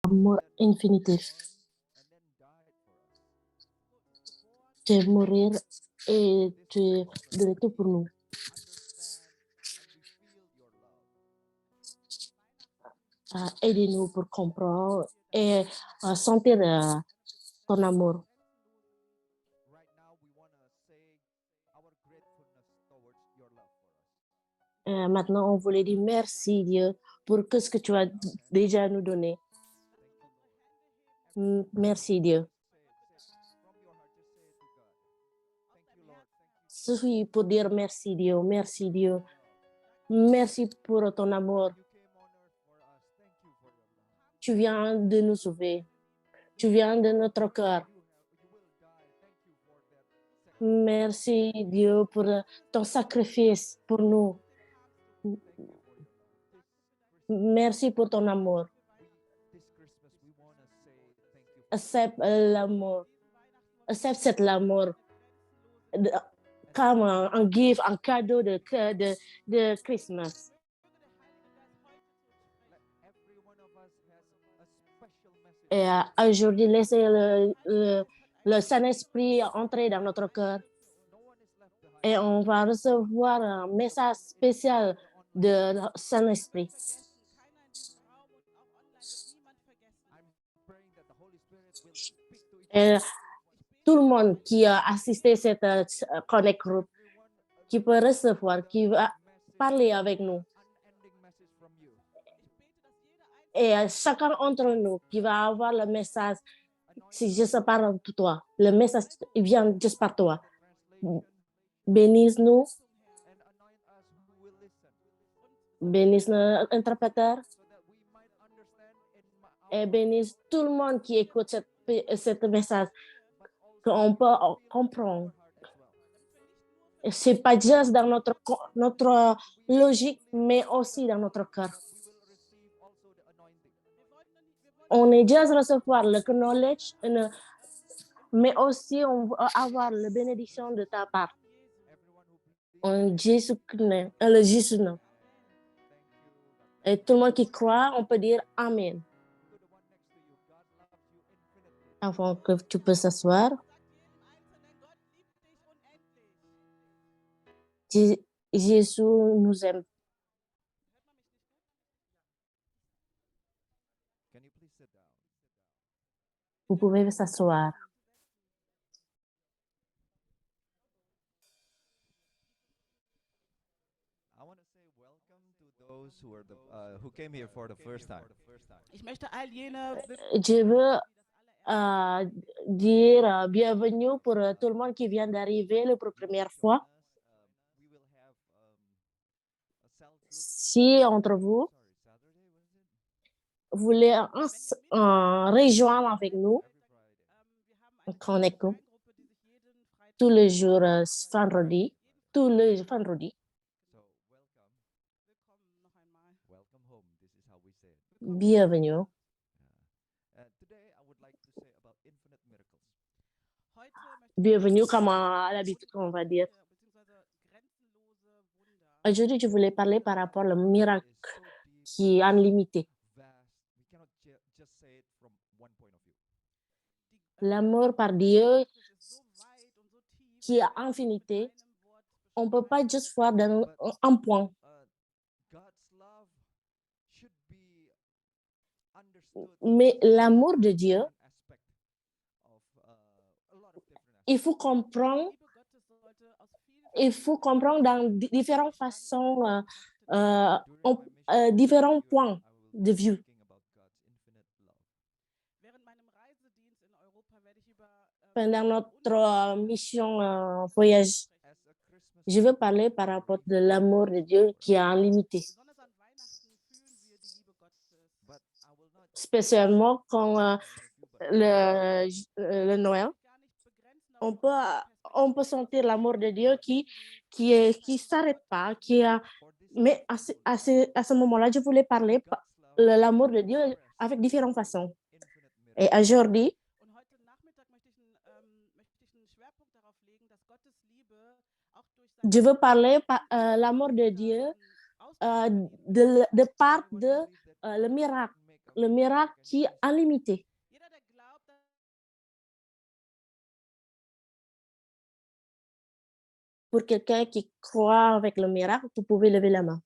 amour infinitif de mourir et de donner tout pour nous. Aidez-nous pour comprendre et sentir ton amour. Maintenant, on voulait dire merci Dieu pour que ce que tu as déjà nous donné. Merci Dieu. Suffit pour dire merci Dieu, merci Dieu. Merci pour ton amour. Tu viens de nous sauver. Tu viens de notre cœur. Merci Dieu pour ton sacrifice pour nous. Merci pour ton amour. Accepte l'amour. Accepte cet amour comme un gift, un cadeau de Christmas. Et aujourd'hui, laissez le Saint-Esprit entrer dans notre cœur. Et on va recevoir un message spécial de Saint-Esprit. Et tout le monde qui a assisté à cette Connect Group, qui peut recevoir, qui va parler avec nous. Et chacun d'entre nous qui va avoir le message, si je sais pas de toi, le message vient juste par toi. Bénisse-nous, bénisse l'interpréteur et bénisse tout le monde qui écoute ce message, qu'on peut comprendre. Ce n'est pas juste dans notre logique, mais aussi dans notre cœur. On est juste recevoir le knowledge, mais aussi on va avoir la bénédiction de ta part. En Jésus, le Jésus. Et tout le monde qui croit, on peut dire Amen. Avant que tu peux s'asseoir. Jésus nous aime. Vous pouvez s'asseoir. Je veux dire bienvenue pour tout le monde qui vient d'arriver pour la première fois. Si entre vous voulez rejoindre avec nous, Connect Group, tous les jours vendredi, tous les vendredis. Bienvenue. Bienvenue, comme à l'habitude, on va dire. Aujourd'hui, je voulais parler par rapport au miracle qui est illimité. L'amour par Dieu qui est infinité, on ne peut pas juste voir dans un point. Mais l'amour de Dieu, il faut comprendre dans différentes façons, différents points de vue. Pendant notre mission voyage, je veux parler par rapport de l'amour de Dieu qui est illimité. Spécialement quand le Noël, on peut sentir l'amour de Dieu qui s'arrête pas, mais à ce moment-là, je voulais parler de l'amour de Dieu avec différentes façons. Et aujourd'hui, je veux parler de l'amour de Dieu de part de le miracle, le miracle qui est illimité. Pour quelqu'un qui croit avec le miracle, vous pouvez lever la main.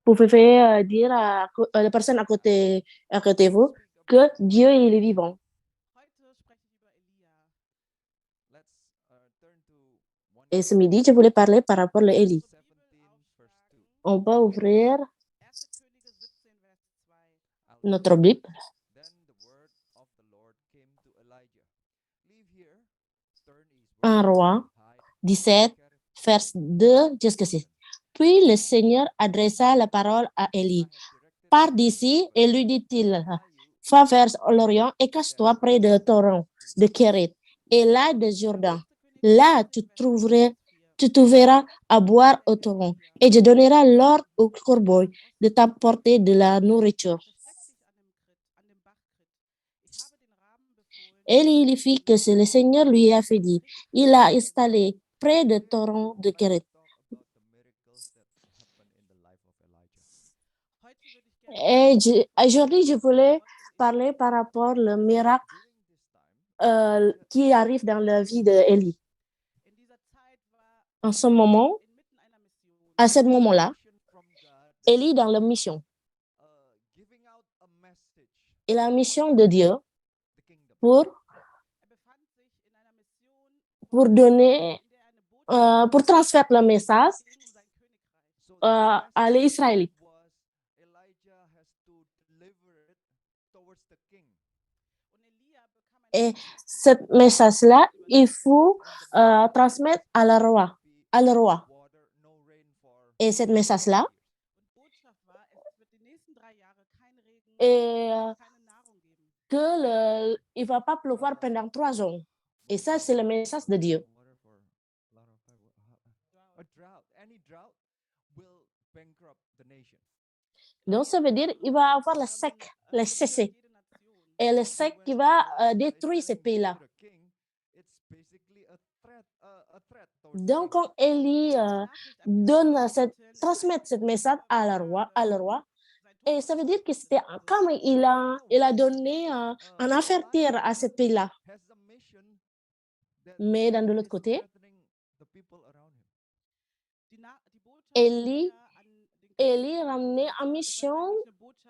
Vous pouvez dire à la personne à côté de vous que Dieu il est vivant. Et ce midi, je voulais parler par rapport à Élie. On peut ouvrir notre Bible. Un roi 17, vers 2 jusqu'à 6. Puis le Seigneur adressa la parole à Élie. Pars d'ici et lui dit-il, va vers l'Orient et cache-toi près de torrent de Kérit et là de Jourdain. Là, tu te verras à boire au torrent et je donnerai l'ordre au corbeau de t'apporter de la nourriture. Élie fit que le Seigneur lui a fait dire. Il a installé près de torrent de Kérit. Et aujourd'hui, je voulais parler par rapport au miracle qui arrive dans la vie d'Élie. En ce moment, à ce moment-là, Élie dans la mission. Et la mission de Dieu pour donner, pour transmettre le message à les Israélites. Et ce message-là, il faut transmettre à le roi. Et ce message-là, et il ne va pas pleuvoir pendant 3 ans. Et ça, c'est le message de Dieu. Donc, ça veut dire qu'il va avoir le cessé. Et le sec qui va détruire ce pays-là. Donc, quand Élie transmet ce message à le roi, et ça veut dire que c'était comme il a donné un avertir à ce pays-là. Mais de l'autre côté, Élie ramenait en mission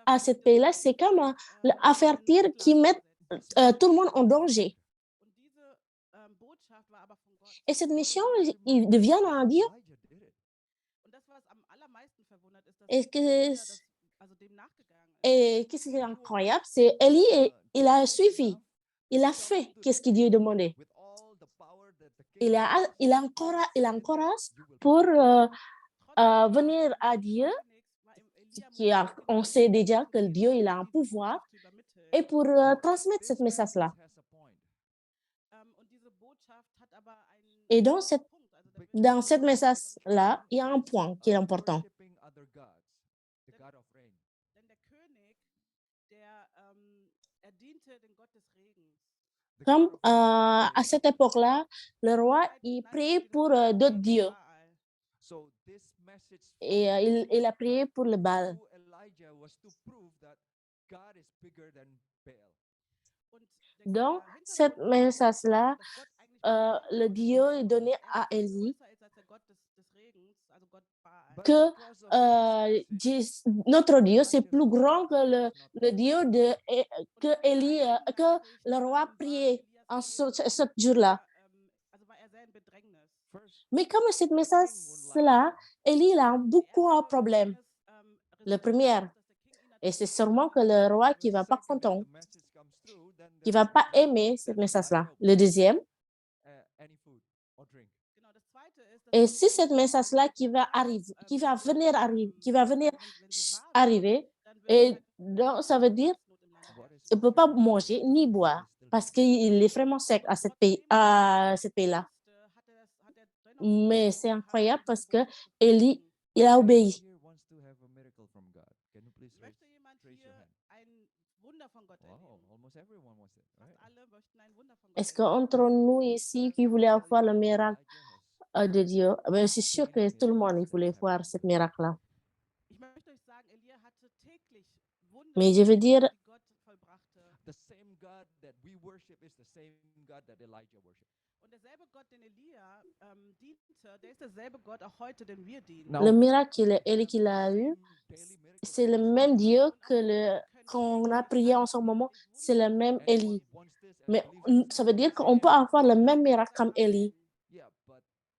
à ce pays-là, c'est comme l'avertir qui met tout le monde en danger. Et cette mission, il devient un Dieu. Et qu'est-ce qui est incroyable, c'est Élie, il a suivi, il a fait qu'est-ce que Dieu demandait. Il a encourage pour venir à Dieu, on sait déjà que Dieu il a un pouvoir, et pour transmettre ce message-là. Et dans ce message-là, il y a un point qui est important. Comme à cette époque-là, le roi il prie pour d'autres dieux. Et il a prié pour le Baal. Donc, ce message-là, le Dieu est donné à Élie que notre Dieu, c'est plus grand que le Dieu que le roi priait en ce jour-là. Mais comme ce message-là, Élie a beaucoup de problèmes. Le premier, et c'est sûrement que le roi qui ne va pas content, qui ne va pas aimer ce message-là. Le deuxième, et si ce message-là qui va venir arriver, et donc ça veut dire il ne peut pas manger ni boire parce qu'il est vraiment sec à ce pays-là. Mais c'est incroyable parce que Élie, il a obéi. Est-ce qu'entre nous ici qui voulait avoir le miracle de Dieu, ben, c'est sûr que tout le monde il voulait voir ce miracle-là. Mais je veux dire, The same God that we worship is the same God that Elijah worshiped. Und derselbe Gott, den Elia diente, der ist derselbe Gott auch heute, den wir dienen. le miracle qu'il a eu, c'est le même Dieu qu'on a prié en ce moment, c'est le même Élie. Mais ça veut dire qu'on peut avoir le même miracle comme Élie.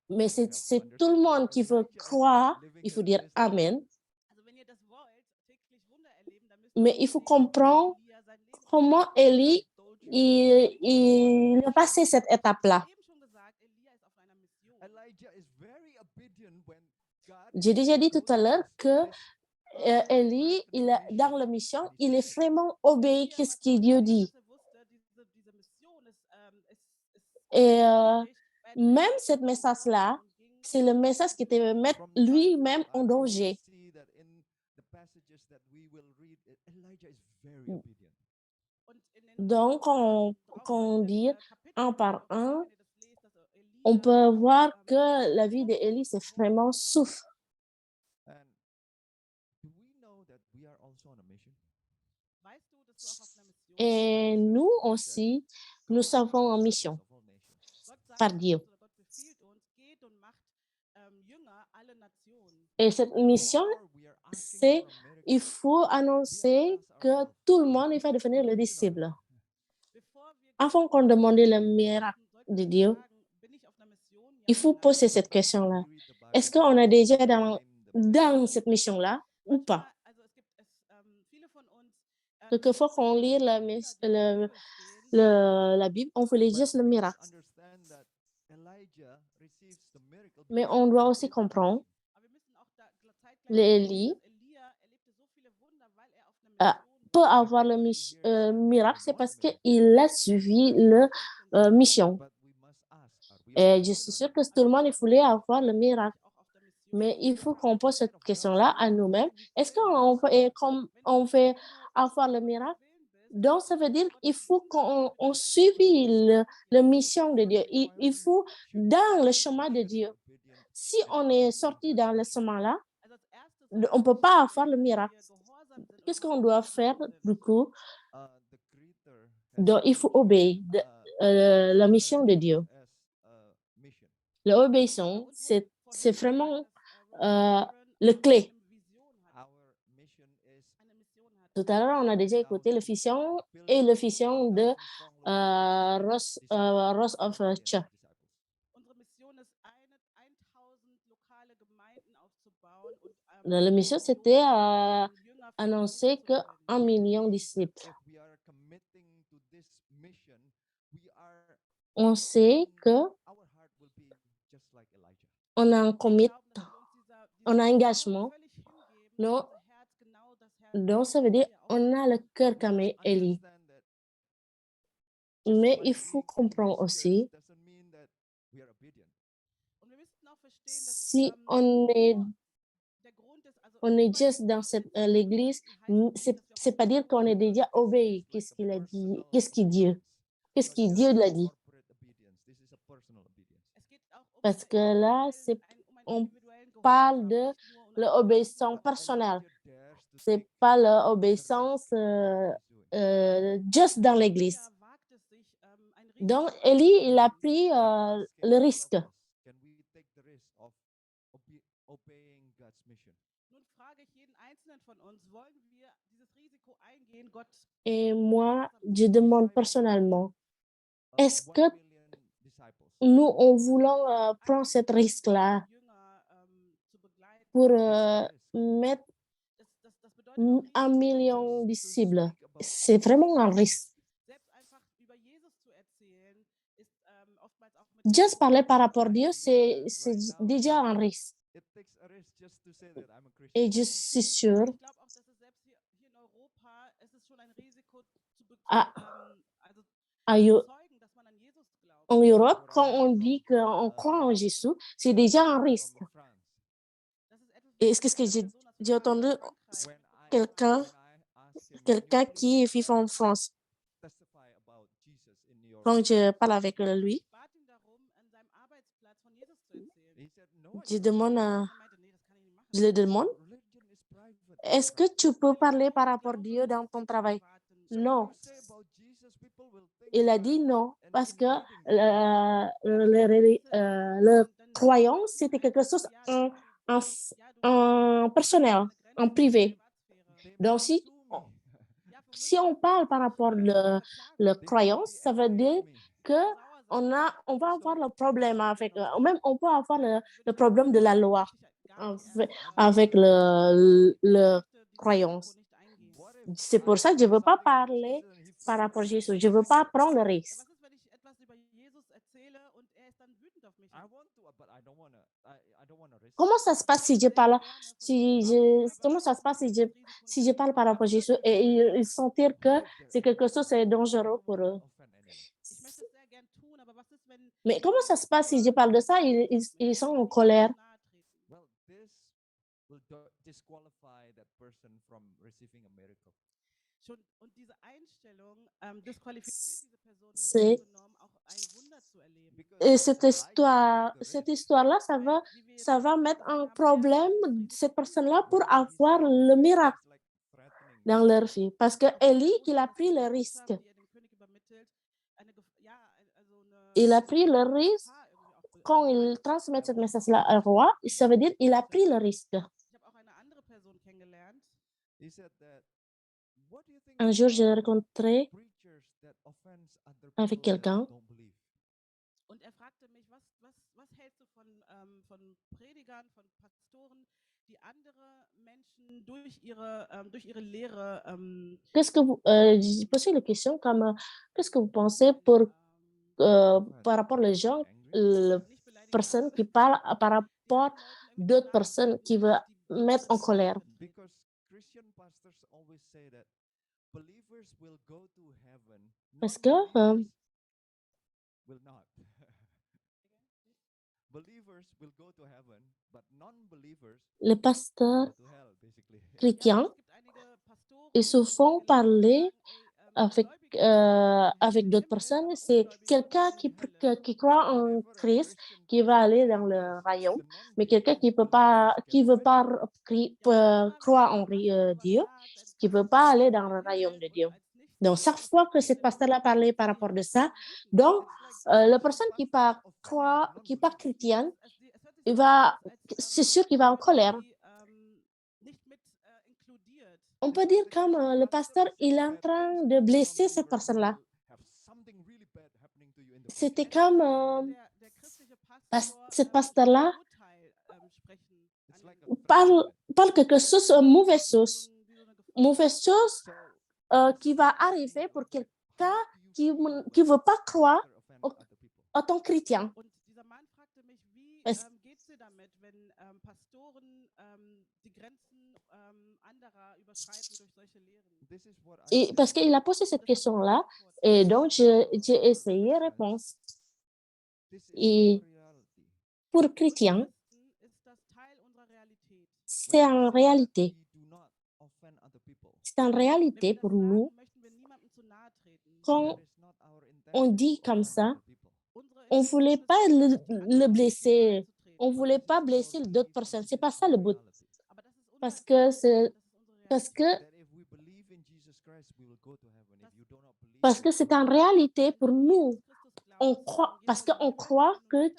Mais c'est tout le monde qui veut croire, il faut dire Amen. Mais il faut comprendre comment Élie il a passé cette étape-là. J'ai déjà dit tout à l'heure que Élie, dans la mission, il est vraiment obéi à ce que Dieu dit. Et même ce message-là, c'est le message qui te met lui-même en danger. Donc, quand on dit un par un, on peut voir que la vie d'Élie, c'est vraiment souffre. Et nous aussi, nous savons en mission par Dieu. Et cette mission, c'est il faut annoncer que tout le monde il va devenir le disciple. Avant qu'on demande le miracle de Dieu, il faut poser cette question-là. Est-ce qu'on est déjà dans cette mission-là ou pas? Quelquefois, quand on lit la Bible, on voulait juste le miracle. Mais on doit aussi comprendre, l'Élie peut avoir le miracle, c'est parce qu'il a suivi la mission. Et je suis sûre que tout le monde il voulait avoir le miracle. Mais il faut qu'on pose cette question-là à nous-mêmes. Est-ce qu'on veut avoir le miracle? Donc, ça veut dire qu'il faut qu'on suive la mission de Dieu. Il faut dans le chemin de Dieu. Si on est sorti dans le chemin-là, on ne peut pas avoir le miracle. Qu'est-ce qu'on doit faire du coup? Donc, il faut obéir la mission de Dieu. L'obéissance, c'est vraiment le clé. Tout à l'heure, on a déjà écouté le vision et le vision de Rose of Church. La mission, c'était annoncer qu'1 million de disciples. On sait que on a un commit, on a un engagement. Non, donc ça veut dire on a le cœur comme Élie. Mais il faut comprendre aussi, si on est juste dans l'église, c'est pas dire qu'on est déjà obéi. Qu'est-ce qu'il a dit? Qu'est-ce qu'il dit? Qu'est-ce que Dieu l'a dit? Parce que là, on parle de l'obéissance personnelle. C'est pas l'obéissance juste dans l'église. Donc, Élie, il a pris le risque. Et moi, je demande personnellement, est-ce que nous, on voulons prendre ce risque-là pour mettre 1 million de disciples? C'est vraiment un risque. Juste parler par rapport à Dieu, c'est déjà un risque. Et je suis sûre, en Europe, quand on dit qu'on croit en Jésus, c'est déjà un risque. Est-ce que j'ai entendu quelqu'un qui vit en France? quand je parle avec lui, Ich bat ihn darum, an seinem Arbeitsplatz von Jesus zu erzählen. He said, "No, I je cannot." demande, Er meinte, nee, das kann ich nicht machen. je le demande, Religion is private. est-ce que tu peux parler par rapport à Dieu dans ton travail? So if Non. you say about Jesus, people will think Il you a are dit non, parce que invading them. le croyance, c'était quelque chose en personnel, en privé. They Donc, might si, sue me. si on parle par rapport à la They might croyance, be ça veut angry dire at me. que on va avoir le problème avec, même on peut avoir le problème de la loi avec le croyance. What if C'est pour I ça que je say ne veux pas something about parler Jesus and he par falls rapport à sick? Jésus. Je ne veux pas prendre le risque. Was ist, wenn ich etwas über Jesus erzähle und er ist dann wütend auf mich? I want to, but I don't want to. I don't want to risk. Comment ça se passe si je parle, comment ça se passe si je parle par rapport à Jésus et ils sentir que c'est quelque chose de dangereux pour eux? Offend anyone. Ich möchte es sehr gern tun, aber was ist, wenn Mais comment ça se passe si je parle de ça, ils sont en colère? nahe treten? Well, this will disqualify that person from receiving a miracle. Und diese Einstellung disqualifiziert diese Person im C'est- Grunde genommen auch ein Wunder zu erleben. Because Et cette Elijah took the cette risk. histoire-là, Weil, wie wir jetzt ça va gesehen mettre haben, un haben problème Elia cette personne-là pour When he avoir said le miracle it's like threatening dans leur vie. Parce que Élie, il a pris le risque. die er dem König übermittelt, Il a pris le risque. Quand il transmet ce message-là au roi, ça veut dire qu'il a pris le risque. Ich habe auch eine andere Person kennengelernt. He said that, what do you think Un jour, j'ai about rencontré preachers that offends other avec people that quelqu'un. don't believe? Und er fragte mich, was hältst du von Predigern, von Pastoren, die andere Menschen durch ihre Lehre Qu'est-ce que vous, j'ai posé la question comme, qu'est-ce que vous pensez par rapport aux gens, les nicht beleidigen personnes darf, qui parlent par rapport die d'autres anderen Leuten personnes qui veulent die mettre en colère? Because Christian pastors always say that believers will go to heaven, Parce que non-believers will not. Believers will go to heaven, but non-believers les pasteurs go to hell, basically. chrétiens, es gibt einige Pastoren, ils se font parler avec d'autres personnes. C'est quelqu'un qui croit en Christ qui va aller dans le royaume, mais quelqu'un qui peut pas, qui veut pas croire en Dieu, qui veut pas aller dans le royaume de Dieu. Donc, chaque fois que cette pasteur-là parlait par rapport de ça, donc, la personne qui pas croit, qui pas chrétienne, c'est sûr qu'il va en colère. On peut dire comme le pasteur, il est en train de blesser cette personne-là. C'était comme cette pasteur-là parle quelque chose de mauvaise chose qui va arriver pour quelqu'un qui ne veut pas croire en tant que chrétien. geht's dir damit, wenn Pastoren die Grenzen anderer überschreiten durch solche Lehren? Et parce qu'il a posé cette question-là, et donc j'ai essayé de répondre. Et pour chrétiens, c'est en réalité. C'est en réalité pour nous, quand on dit comme ça, on ne voulait pas le blesser, on ne voulait pas blesser d'autres personnes. Ce n'est pas ça le but. Parce que c'est en réalité pour nous. On croit, parce qu'on croit que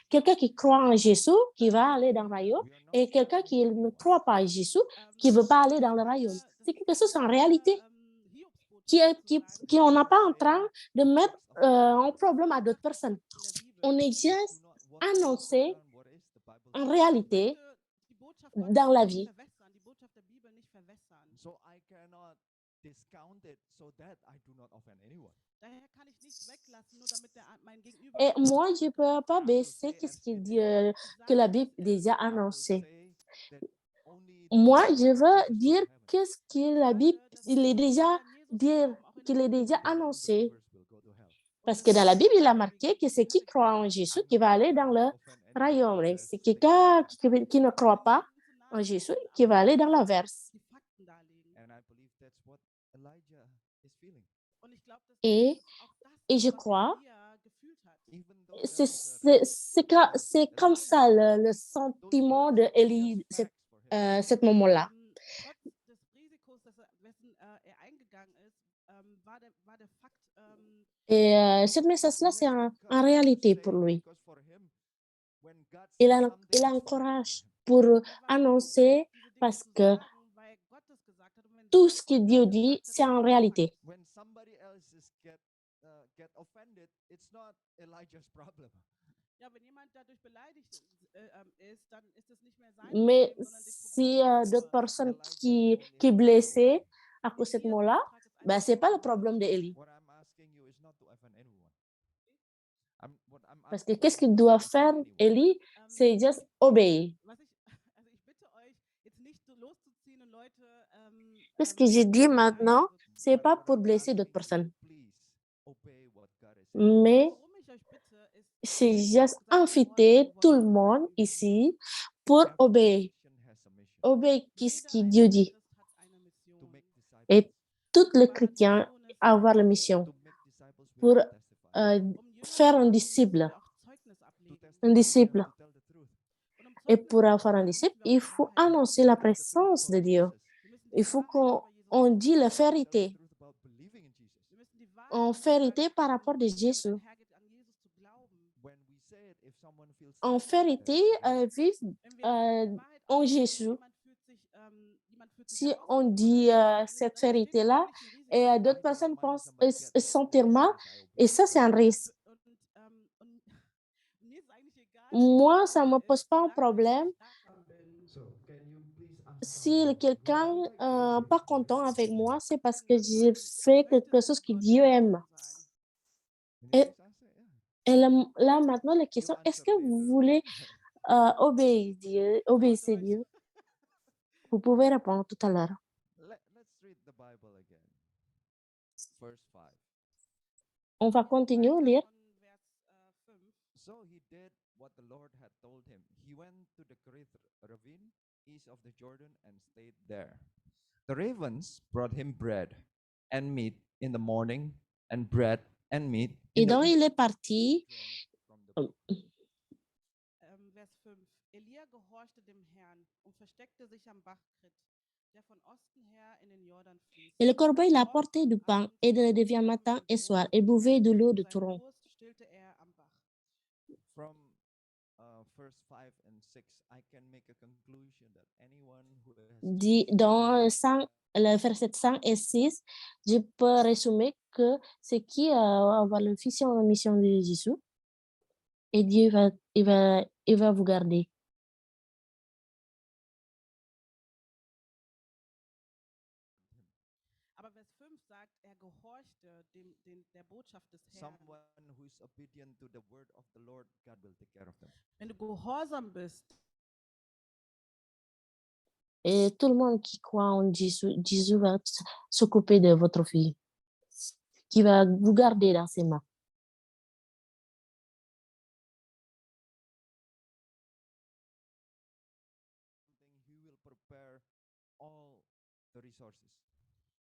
quelqu'un qui croit en Jésus, qui va aller dans le royaume, et quelqu'un qui ne croit pas en Jésus, qui ne veut pas aller dans le royaume. C'est quelque chose en réalité qu'on n'est pas en train de mettre en problème à d'autres personnes. On est juste annoncé en réalité dans la vie. Et moi, je ne peux pas baisser ce que la Bible a déjà annoncé. Moi, je veux dire qu'est-ce que la Bible il est déjà annoncé. Parce que dans la Bible, il a marqué que c'est qui croit en Jésus qui va aller dans le royaume. C'est quelqu'un qui ne croit pas en Jésus qui va aller dans l'averse. Et Et je crois, Elia gefühlt hat. even though c'est there is c'est comme ça le sentiment de Élie, cet moment-là. Trotz des Risikos, wessen er eingegangen ist, war der Fakt, Et ce message-là, c'est en réalité pour lui. Il a un courage pour annoncer parce que weil Gott es gesagt hat. Und wenn tout Gott ce que etwas Dieu gesagt dit, hat, c'est dann en ist es réalité. when somebody else get offended, it's not Elijah's problem. Ja, wenn jemand dadurch beleidigt ist, dann ist es nicht mehr sein Mais Problem, sondern das si Problem ist d'autres Gottes. personnes qui est blessée à cause de ce Elias mot-là, Auftrag ist ben, einfach ce n'est pas le nur, problème d'Élie. What I'm asking you is not to offend anyone. What I'm Parce que asking qu'est-ce you qu'il is doit not to faire, offend anyone. Élie? C'est juste obéir. was ich, also ich bitte euch, jetzt nicht so loszuziehen und Leute Qu'est-ce que j'ai dit maintenant? beleidigen. C'est pas What pour I'm blesser asking d'autres you, personnes, please obey what God is saying. mais Worum ich euch bitte, ist, c'est seid juste gehorsam inviter tout le geworden. monde ici pour Every obéir. Christian has a mission Obéir ce Jeder que Dieu dit. einzelne Christ hat eine Mission. to make disciples, Et tous les Wahre chrétiens Mission ist, avoir la mission to make disciples we pour have to testify, Jünger faire zu un machen, disciple. müssen wir auch Zeugnis to ablegen. testify Un disciple. and to tell the truth. Und um Et Zeugnis pour avoir un abzulegen, disciple, müssen wir auch il die faut Wahrheit sagen. annoncer la Tell the truth présence de about Dieu. Wir Jesus. müssen die Il faut Wahrheit über Jesus qu'on sagen. dit la Tell the vérité. truth about believing in Jesus. Wir müssen die Wahrheit En darüber sagen, vérité par rapport de was damit Jésus. einhergeht, an Jesus zu glauben. When we say it, if someone feels En threatened, vérité, vivre Wenn wir die Wahrheit en aussprechen, Jésus. jemand fühlt sich Si on herausgefordert, dit dann cette entsteht vérité-là, natürlich ein Risiko. et d'autres personnes pensent se sentir mal, et ça, c'est un risque. Und mir ist eigentlich egal, Moi, wie ça ne me es pose ist, pas un solange ich problème. So, can you please answer Si quelqu'un something? pas content avec moi, c'est parce que j'ai fait quelque chose que Dieu aime. Can you Et, please answer? Yeah. et là, maintenant, la question, You'll est-ce que answer vous later. voulez obéir Dieu, obéissez Dieu? Vous pouvez répondre tout à l'heure. Let's read the Bible again. Verse 5. On va continuer à lire. So he did what the Lord had told him. He went to the Kerith ravine east of the Jordan and stayed there. The ravens brought him bread and meat in the morning, and bread and meat Et in the donc, il evening. est parti. From the Vers 5. Elia gehorchte dem Herrn und versteckte sich am Bach Krit, der von Osten her in den Jordan fließt. Et le corbeau, il apportait du pain et de la devient matin et soir et buvait de l'eau de Seinen torrent. Durst stillte er am Bach. From verse 5 and 6, I can make a conclusion that anyone who has Dans le verset 5 et 6, je peux résumer que ce qui va avoir le fils en mission de Jésus, et Dieu il va vous garder. Aber Vers 5 sagt, er gehorchte der Botschaft des Herrn. someone who is obedient to the word of the Lord, God will take care of them. Wenn du gehorsam bist, Et tout le monde qui croit en Jésus, Jésus va s'occuper de votre fille, qui va vous garder dans ses mains. He will prepare all the resources.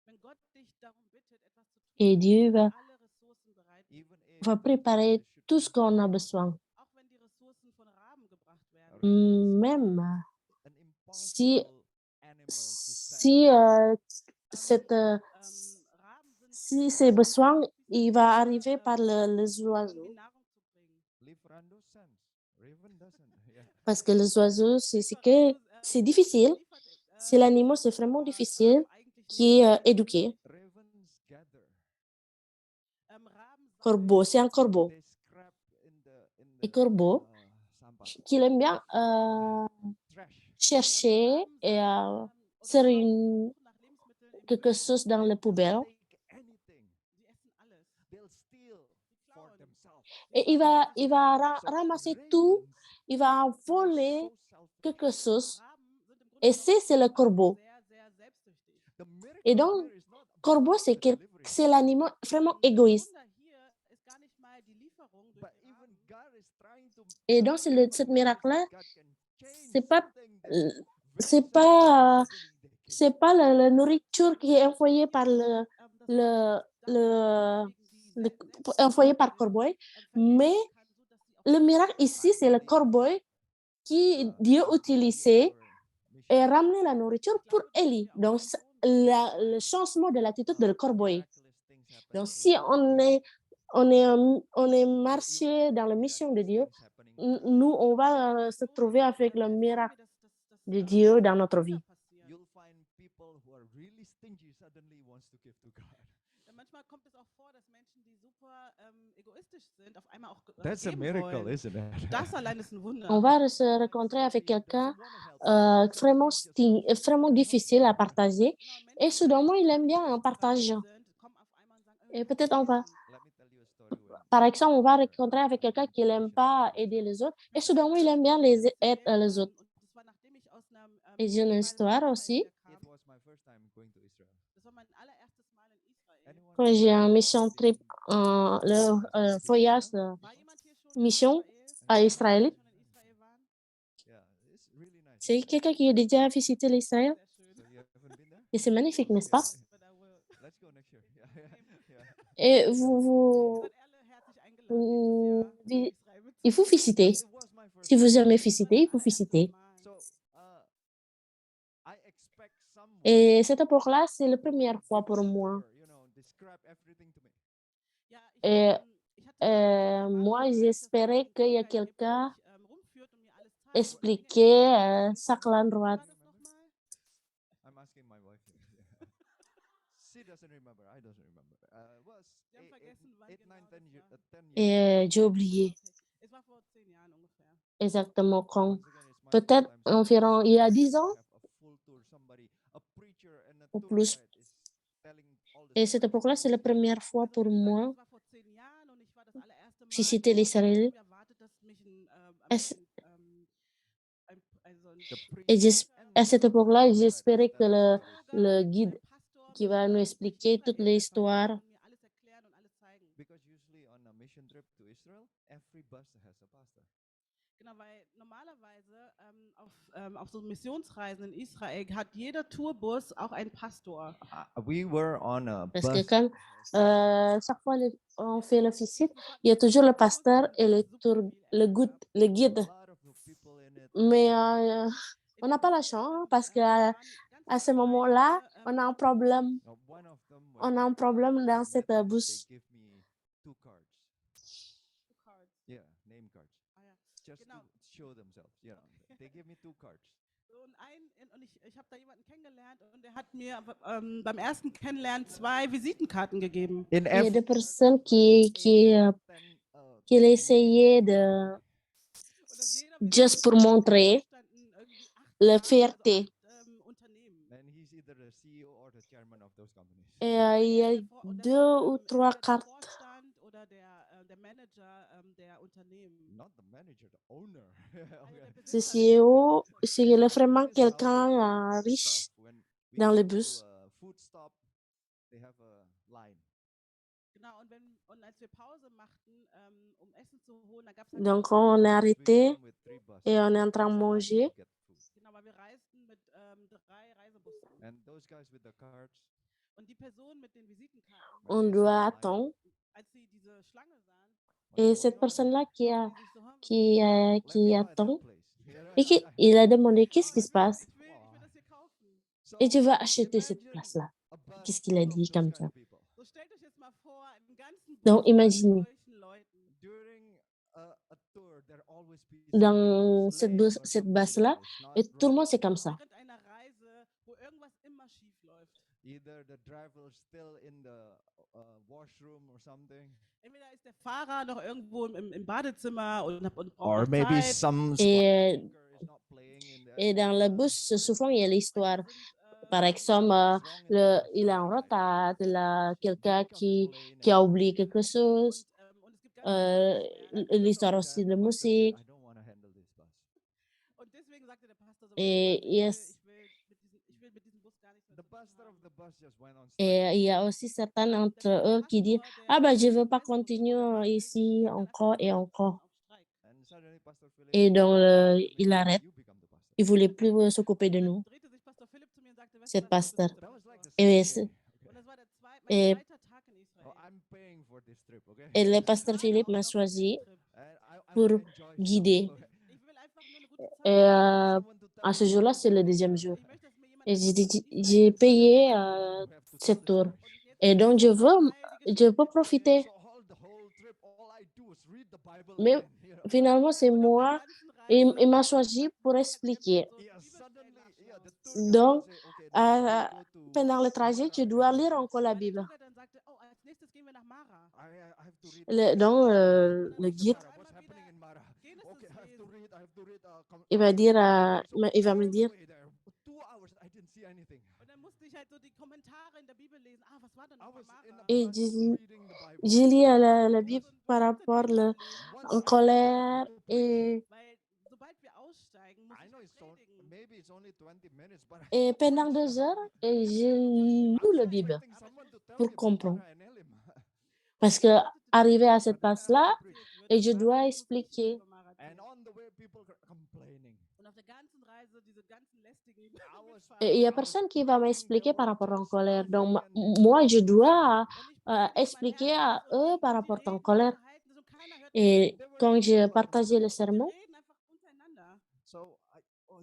wenn Gott dich darum bittet, etwas zu tun, Et Dieu va, alle Ressourcen bereit, Even if va préparer it should tout ce come qu'on a from besoin. auch wenn die Ressourcen von Raben gebracht werden. Même an si, impossible animal to si, cette, Raben sind si ces besoins, il va arriver par les um die oiseaux. Nahrung zu bringen. Livrando sense. Raven doesn't. Yeah. Parce que les oiseaux, c'est difficile. C'est l'animal, c'est vraiment difficile, qui est éduqué. Ravens gather. Corbeau, c'est un corbeau. They scrap in Et corbeau, sampah, qui aime bien trash. chercher et faire quelque chose dans les poubelles. Take anything. Sie essen alles. They'll steal for themselves. Et il va So ramasser tout, ravens il va are voler so selfish. quelque chose. Raben sind im Grunde Et c'est le corbeau. sehr, sehr selbstsüchtig. The miracle Et donc, here is not corbeau, about the delivery, c'est l'animal vraiment Das égoïste. Wunder hier ist gar nicht mal die Lieferung durch but die even Raben. God is trying to. Et donc, cette God miracle-là, can change c'est pas, something that c'est very pas, simple beginning they came. c'est pas la nourriture qui est envoyée par Das le envoyé par Corboy. Mais le miracle ici, c'est le Corboy qui Dieu utilisait et ramener la nourriture pour Élie. Donc, le changement de l'attitude de le Corboy. Donc, si on est marché dans la mission de Dieu, nous, on va se trouver avec le miracle de Dieu dans notre vie. You'll find people who are really stingy suddenly wants to give to God. Manchmal kommt es auch vor, dass Menschen, die super egoistisch sind, auf einmal auch That's a geben miracle, wollen. isn't it? Das allein ist ein Wunder. On va se rencontrer avec quelqu'un vraiment difficile à partager. Et soudainement, il aime bien en partageant. Et peut-être on va, Let me tell you a story par exemple, on va rencontrer avec quelqu'un qui n'aime pas aider les autres. Et soudainement, il aime bien aider les autres. Et j'ai une histoire aussi. It was my first time going to Israel. Das war mein allererstes Mal in Israel. Anyone Quand j'ai un mission trip, le voyage de War jemand hier schon mission à Israël, schon in Israel waren? Yeah, it's really nice. c'est quelqu'un qui a déjà visité l'Israël. Sehr schön. So you haven't been there? Et c'est magnifique, n'est-ce pas? But I will. Let's go next year. Yeah. Et vous, Ihr seid alle herzlich eingeladen, nächstes Jahr vi- Israel il faut visiter. It was my first Si vous time. aimez visiter, il faut visiter. So, I expect someone Et cette époque-là, c'est la première fois pour moi. you know, describe everything to me. Ja, Et ich hatte moi, j'espérais qu'il y a quelqu'un rumführt und mir alles zeigt. expliquer chaque endroit. War das nochmal? I'm asking my wife. She doesn't remember. I doesn't remember. Was Sie haben vergessen, wann 8, genau 9, 10 das years. war. 10 years. Et j'ai oublié Es war vor 10 Jahren ungefähr. exactement quand. Once again, it's my first Peut-être time, so environ il y a 10 ans have a full tour. Somebody, a preacher and a ou tour plus. guide is telling all the Et cette stories. époque-là, c'est la première fois pour moi Es war vor 10 Jahren und ich war das allererste Mal visiter dort und l'Israël. ich habe erwartet, dass mich Es- The Et priest à cette époque-là, j'espérais que telling le guide qui va nous expliquer toute l'histoire. because usually on a mission trip to Israel, every bus has a pastor. Genau, weil normalerweise auf so Missionsreisen in Israel hat jeder Tourbus auch einen Pastor. We were on a Parce que bus. quand chaque fois on fait la visite, il y a toujours le pasteur et le guide. A lot of people in it. Mais on n'a pas la chance parce qu'à ce moment-là, on a un problème. One of them, On a un problème dans cette they bus. give me 2 cards. Yeah, name cards. Just Genau. to show themselves. You know, they give me 2 cards. Und ich habe da jemanden kennengelernt und der hat mir beim ersten Kennenlernen 2 Visitenkarten gegeben. In Il y a every des personnes qui essayaient de juste pour montrer la fierté. and he's either the CEO or the chairman of those companies. Et il y a 2 ou 3 cartes. Oder der Manager der Unternehmen. Not the manager, the owner. Okay. Ce CEO, c'est vraiment quelqu'un riche When we dans go le to bus. a food stop, they have a line. Genau, und als wir Pause machten, Essen zu holen, da gab es Donc on est We arrêté come with 3 buses. et on est en train de It's a line manger. to get food. Genau, weil wir reisten mit 3 Reisebussen. And those guys with the cards, Und die Person mit den Visitenkarten, On doit attendre. als sie diese Schlange sahen, Et cette personne-là die sich so, let qui me buy attend, that place. et il a demandé qu'est-ce qui se passe. ich will das hier kaufen. So Et tu vas acheter cette imagine place-là. a bus Qu'est-ce qu'il a full of dit those comme kind ça? of people. So stellt euch jetzt mal vor, einen ganzen Bus Donc voll mit imaginez, solchen Leuten. During a tour, there always be dans something cette lame or cette something base-là, that is not et tout le monde right. c'est comme ça. Während einer Reise, wo irgendwas immer schief läuft. Either the driver is still in the washroom or something, Entweder ist der Fahrer noch irgendwo im Badezimmer und braucht or noch maybe Zeit. some Et, speaker is not playing in the et dans le bus, souvent il y a l'histoire. Par exemple, il est en retard, il y a quelqu'un qui a oublié quelque chose. Und es gibt ganz L'histoire aussi de musique. I don't want to handle this bus. Und deswegen sagte der Pastor so, Et ich will mit diesem Bus gar nichts mehr The zu tun pastor of haben. the bus just went on strike. Et il y a aussi certains d'entre eux qui disent ah ben je veux pas continuer ici encore et encore. And suddenly Pastor Philip Et donc il "Maybe arrête. you become the pastor." Il voulait plus s'occuper de nous, Drehte sich Pastor Philipp zu mir und sagte, weißt du cette was, du bist pasteur. jetzt der That was Pastor. like the Et second day. Und das war mein Et- zweiter Tag in Oh, Israel. I'm paying for this trip, okay? Et le Ich pasteur zahle Philippe auch m'a dafür für choisi den Trip. And I pour want to enjoy guider. stuff. Ich will einfach nur eine gute Zeit Et haben. Someone to tell à ce me jour-là, what c'est le to do. deuxième jour. Ich möchte, dass mir jemand Et erzählt, was j'ai Israel payé You have to ce tell the tour. story. Und jetzt Et donc, muss ein Teil die je Geschichte peux erzählen. profiter. So the whole trip, all I do is read the Bible Mais again. finalement, c'est Und auf der moi. ganzen Il Reise m'a hat choisi pour Philipp expliquer. so die Yeah, Bibelstellen suddenly, yeah, the nachschlagen. tour guide Donc, will say, okay, next euh, we'll go to pendant le trajet, Mara tu dois again. lire encore la Weil der Bible. Tourguide dann sagte, oh, als nächstes gehen wir nach Mara. I have to read. Donc, Und le dann musste guide, ich Mara, auf what's einmal happening in Mara? wieder Genesis Okay, I have to lesen. read. il va dire, So il va me all the dire, way there, 2 hours, I didn't see anything. Und dann musste ich halt so die Kommentare in der Bibel lesen. Ah, was war denn I noch bei was in Mara? a et bus reading the Bible. j'ai lu la Du Bible musst par komplette rapport Bibel lesen. Once en I colère to preach, et, Weil sobald wir aussteigen, muss I know ich it's so, predigen. maybe it's only 20 minutes, but I et have to pendant preach 2 now. heures, et j'ai I lu was la Bible expecting someone to tell pour me about comprendre. Mara and Elim. Parce que arrivé à cette place-là, Et et je dois expliquer. And on the way, people are complaining. Und auf der ganzen Reise diese ganzen lästigen Et il n'y a personne qui va m'expliquer par rapport en colère. Donc, moi, je dois expliquer à eux par rapport en colère. Et quand j'ai partagé le sermon, So,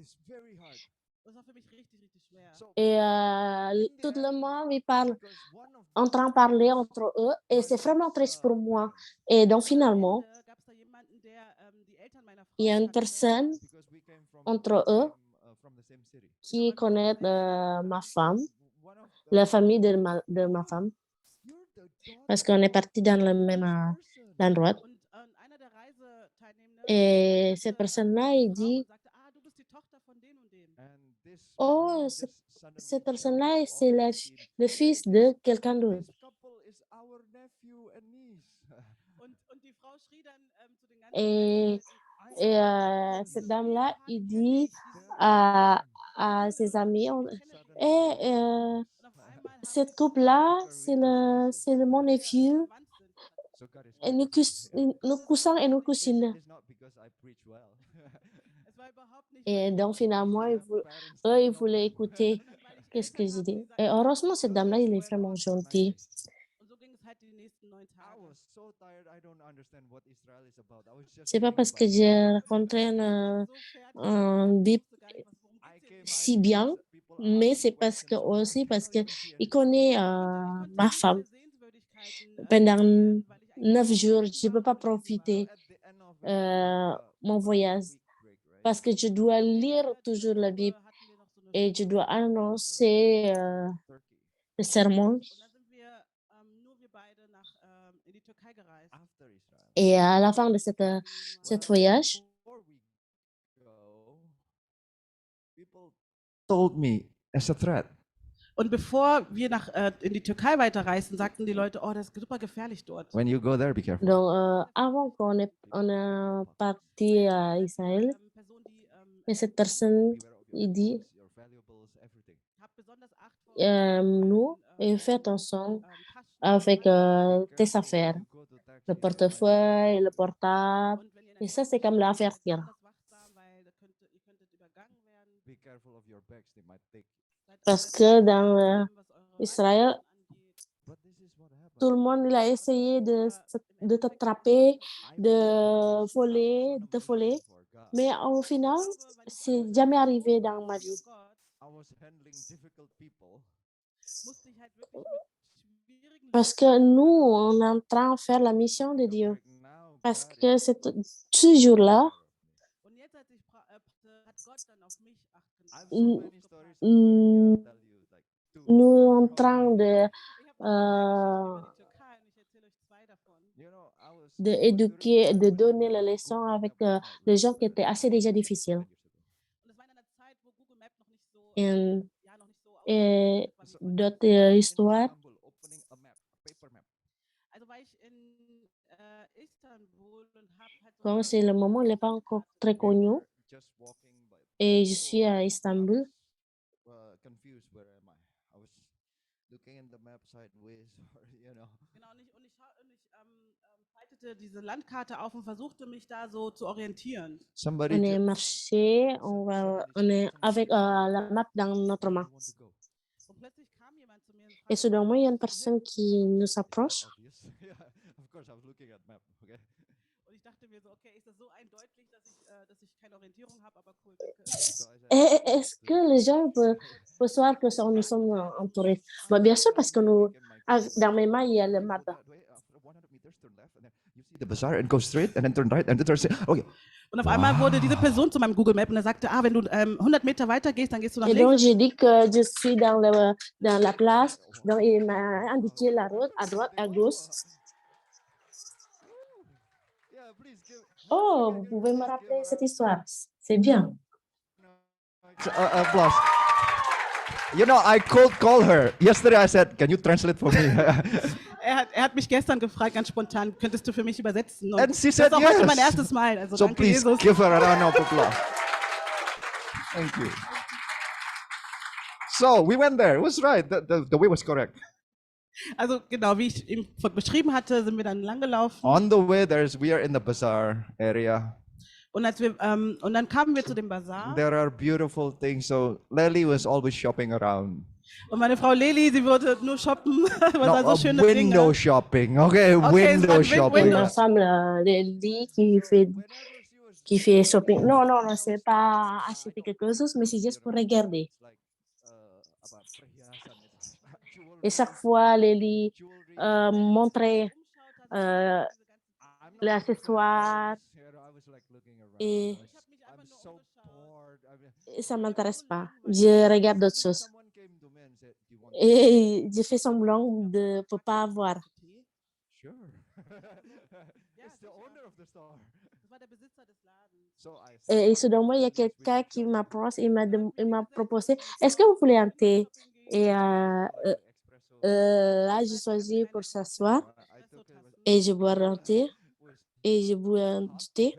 it's very hard. Das war für mich richtig, richtig schwer. So, et in the tout le end, monde ils parlent because one of en train de parler entre eux, et c'est vraiment triste pour moi. Et donc, finalement, Am Ende gab's da jemanden, der die Eltern meiner Frau il y a une kannte. personne because we came entre eux from the same city. qui connaît ma femme, One of la famille de ma femme, you're the daughter parce qu'on est of parti dans le même this person. endroit. Und einer der Reiseteilnehmer Et cette personne-là, il dit, sagte, ah, du bist die Tochter von den und den. And this oh, woman just suddenly cette jumped personne-là, up c'est on le the scene. fils Hey, de quelqu'un d'autre. this couple is our nephew and niece. Und die Frau schrie dann zu den ganzen Et, Reisetätigen, et cette dame-là, il dit à ses amis, et cette couple-là, c'est mon nephew, So God is et good. nos cousins et nos cousines. It's not because I preach well. Es war überhaupt nicht, Et donc, finalement, Parents eux, don't ils know voulaient you. écouter weil ich qu'est-ce que Eltern je habe, dis. die Et sagen, heureusement, cette dame-là, il est vraiment gentil. und so ging es halt die nächsten 9 I Tage. was so tired. I don't understand what Israel is about. I was just C'est pas reading parce the que Bible. j'ai rencontré Ich war un, so fertig, un ich bip wusste gar nicht, worum I geht's hier came, si I bien, people mais ask c'est parce que questions. aussi You parce don't que even see il anything. connaît Ich konnte ma nicht mal femme. Sehenswürdigkeiten Pendant sehen, weil ich 9 eigentlich jours, betrunken je peux war pas und am Lesen profiter war. At the end of it, we have mon voyage week break, right? parce que je dois lire toujours la Bible et je dois annoncer Turkey. le sermon. Und dann sind wir nur wir beide in die Türkei gereist. After Israel. Et à la fin de cette voyage, Before we go, people told me as a threat. Und bevor wir in die Türkei weiterreisten, sagten die Leute, oh, das ist super gefährlich dort. When you go there, be careful. donc avant qu'on est parti à Israël, Person, die et cette personne, Beware of il dit, your valuables, everything. hab besonders Acht vor nous, et fais attention Taschen, avec Be tes careful affaires, when you go to taxi, le they might portefeuille, le portable. Und wenn ihr in Et ein ça, Taxi c'est comme steigt, l'avertir. besonders wachsam, weil ihr könntet übergangen werden. be careful of your bags, they might take. Seid Parce am que besten dans wachsam, was eure Israël, Reisesachen angeht. But this is what happened. tout le monde il a essayé de t'attraper, de voler, de te voler. Mais au final, c'est jamais arrivé dans ma vie. I was handling difficult people. Musste ich halt wirklich mit schwierigen Parce que nous, on est en train de faire la mission de Dieu. Like now, Parce God que is ce jour-là, Und jetzt, als ich hat Gott dann auf mich I have achten. so Mm, many stories of Turkey. I'll tell you like two. nous en train de Ich habe noch 2 Geschichten über die Türkei und ich erzähle euch 2 davon. You know, I was d'éduquer, de donner les leçons avec les gens qui étaient assez déjà difficiles. Und es war in einer Zeit, wo Google Maps noch nicht so, Et, ja, noch nicht so et ausgereift war. d'autres histoires, opening a map, a paper map. Also war ich in Istanbul und habe halt so quand c'est le moment, il n'est pas encore très We connu, were just walking by. et je suis à Istanbul. I was, confused. Where am I? I was looking in the map sideways, or you know. Genau, und ich faltete diese Landkarte auf und versuchte mich da so zu orientieren. Somebody On est just, marché, on est avec la map dans notre main. Und plötzlich kam jemand zu mir und Et fragte, soudainement, il y a une personne qui nous approche obvious. course, I was looking at map. Okay. Und ich dachte mir so, okay, ist das so eindeutig, dass ich keine Orientierung habe, aber cool, danke. So I said, Est-ce que les gens peuvent savoir que nous sommes entourés? Bah, bien sûr, parce que nous, dans mes mains, il y a le go map. that way. After 100 meters, turn left, and then you see the bazaar, and go straight, and then turn right, and then turn. Okay. Und auf einmal wurde diese Person zu meinem Google Map und er sagte, wenn du 100 Meter weiter gehst, dann gehst du nach Et donc, links. j'ai dit que je suis dans la place. Donc, il m'a indiqué la route à droite, à gauche. Yeah, please give. Oh, vous pouvez me rappeler cette histoire? C'est bien. Applause. You know, I cold call her. Yesterday I said, can you translate for me? Er hat mich gestern gefragt, ganz spontan, könntest du für mich übersetzen? Und And she das said ist auch heute mein yes. erstes Mal. Also So danke, please Jesus. give her a round of applause. Thank you. So we went there. It was right. The way was correct. Also genau, wie ich ihm beschrieben hatte, sind wir dann langgelaufen. On the way, we are in the bazaar area. Und dann kamen wir zu dem Bazar. There are beautiful things. So Lely was always shopping around. Und meine Frau Leli, sie wollte nur shoppen. Was No, war so schöne window Dinge. shopping. Okay, Okay, es window war shopping. Et window. ma femme, Lily, qui fait shopping. Non, non, non, c'est pas acheter quelque chose, mais c'est juste pour regarder. Et chaque fois, Lily montrait l'accessoire et ça ne m'intéresse pas. Je regarde d'autres choses. Et je fais semblant de ne pas voir. Sure. It's the owner of the store. Das war der Besitzer des Ladens. So I Et soudainement, il y a quelqu'un qui m'approche et il m'a proposé, est-ce que vous voulez un thé? Et là, je choisis pour s'asseoir et je bois un thé et je bois un thé.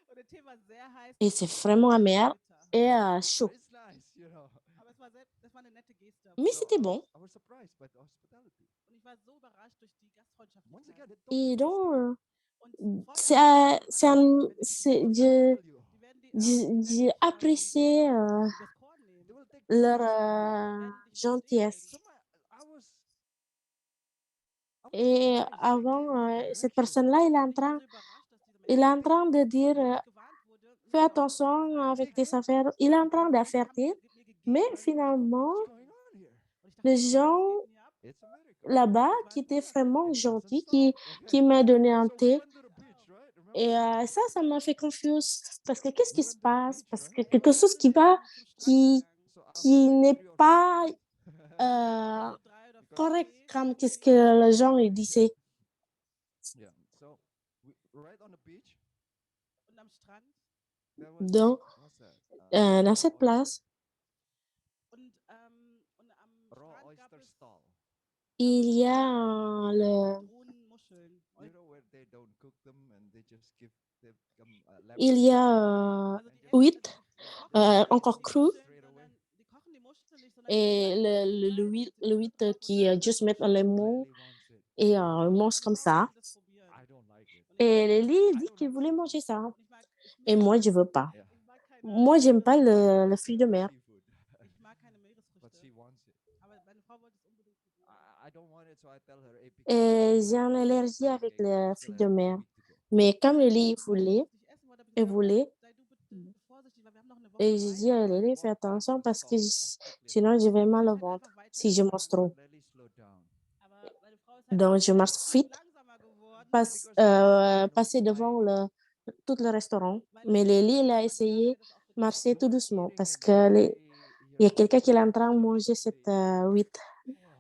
Und der Tee war sehr heiß. Et c'est vraiment amer et chaud. It's nice, you know. Aber das war eine nette Geste. Mais c'était bon. I was surprised by the hospitality. Und ich war so überrascht durch die Gastfreundschaft. Once again, it Et donc, Und j'ai apprécié leur gentillesse. Et avant, cette personne-là, il est en train de dire, fais attention avec tes affaires. Il est en train d'avertir, mais finalement, les gens là-bas qui étaient vraiment gentils, qui m'a donné un thé. Et ça m'a fait confuse. Parce que qu'est-ce qui se passe? Parce que quelque chose qui n'est pas correct comme qu'est-ce que les gens ils disaient. Yeah. So right on the beach. Und am Strand. Donc, What's that? dans cette place, Und am Raw Strand gab oyster es stall. il y a rohen Muscheln. You know where they don't cook them and they just give them lemon il y a Also die essen huit, die kochen encore die cru, Muscheln, straight away. die kochen die Muscheln nicht, sondern et le huit qui juste met un lemon et mange comme ça. das probieren. I don't like it. Et Lily dit qu'il voulait manger ça. Und Et moi, je veux pas. Yeah. ich mag keine, Moi, j'aime pas le fruit de mer. Seafood. ich mag keine But Meeresfrüchte. she wants it. Aber meine Frau wollte es unbedingt probieren. I don't want it, so I tell her, hey, pick Et j'ai une allergie avec le fruit de mer. Mais comme Lily voulait, Nicht essen wollte, habe ich elle gesagt, voulait, sei du bitte vorsichtig, weil wir haben noch eine Woche et j'ai dit à Lily, fais attention parce que sinon, je vais mal au ventre si je mange trop. Lily, slow down. Aber meine Frau ist halt Donc, je marche vite, langsamer geworden. passer devant tout le restaurant. Mais Lily, elle a essayé de marcher tout doucement parce qu'il y a quelqu'un qui est en train de manger cette huit.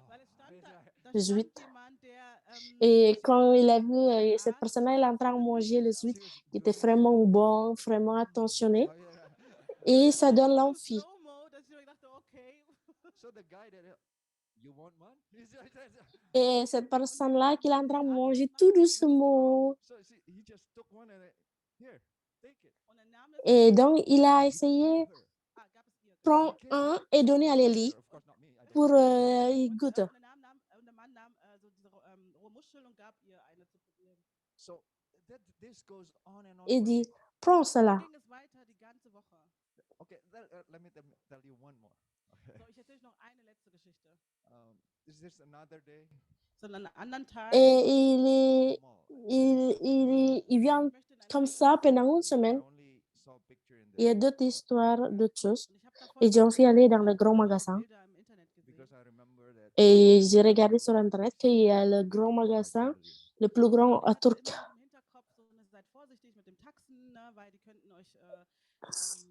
Weil es stand da Le stand huit. jemand, der Et quand il a vu cette personne-là, elle est en train de manger le huit, qui était vraiment bon, vraiment attentionné, et ça donne l'envie. slow-mo, dass ich mir dachte, okay. So the guy that you want man? Et cette personne-là qui est en train de manger tout doucement. So see, he just took one and here, take it. Und er nahm das, Et donc, il a essayé de gab es ihr. prendre un et donner à Lily Of course not me. I don't. pour y goûter. Und der Mann nahm so diese rohe Muschel und gab ihr eine zu probieren. So this goes on and on. Il for dit, weeks. prends cela. Ging es weiter die ganze Woche. Okay, let me tell you one more. So, ich erzähle euch noch eine letzte Geschichte. Is this another day? Sondern einen anderen Tag. Et il vient Ich möchte in ein comme Bild ça lesen. pendant une I semaine. only saw a picture in Il y a the d'autres histoires, d'autres choses. Und ich habe davor Et j'ai envie d'aller dans le grand die magasin. Bilder im Internet gesehen. because I remember that Et j'ai regardé sur Internet qu'il y a le grand magasin, le plus grand Und ich à hatte Turc. immer im Hinterkopf so, ne, seid vorsichtig mit dem Taxen, ne, weil die könnten euch so viel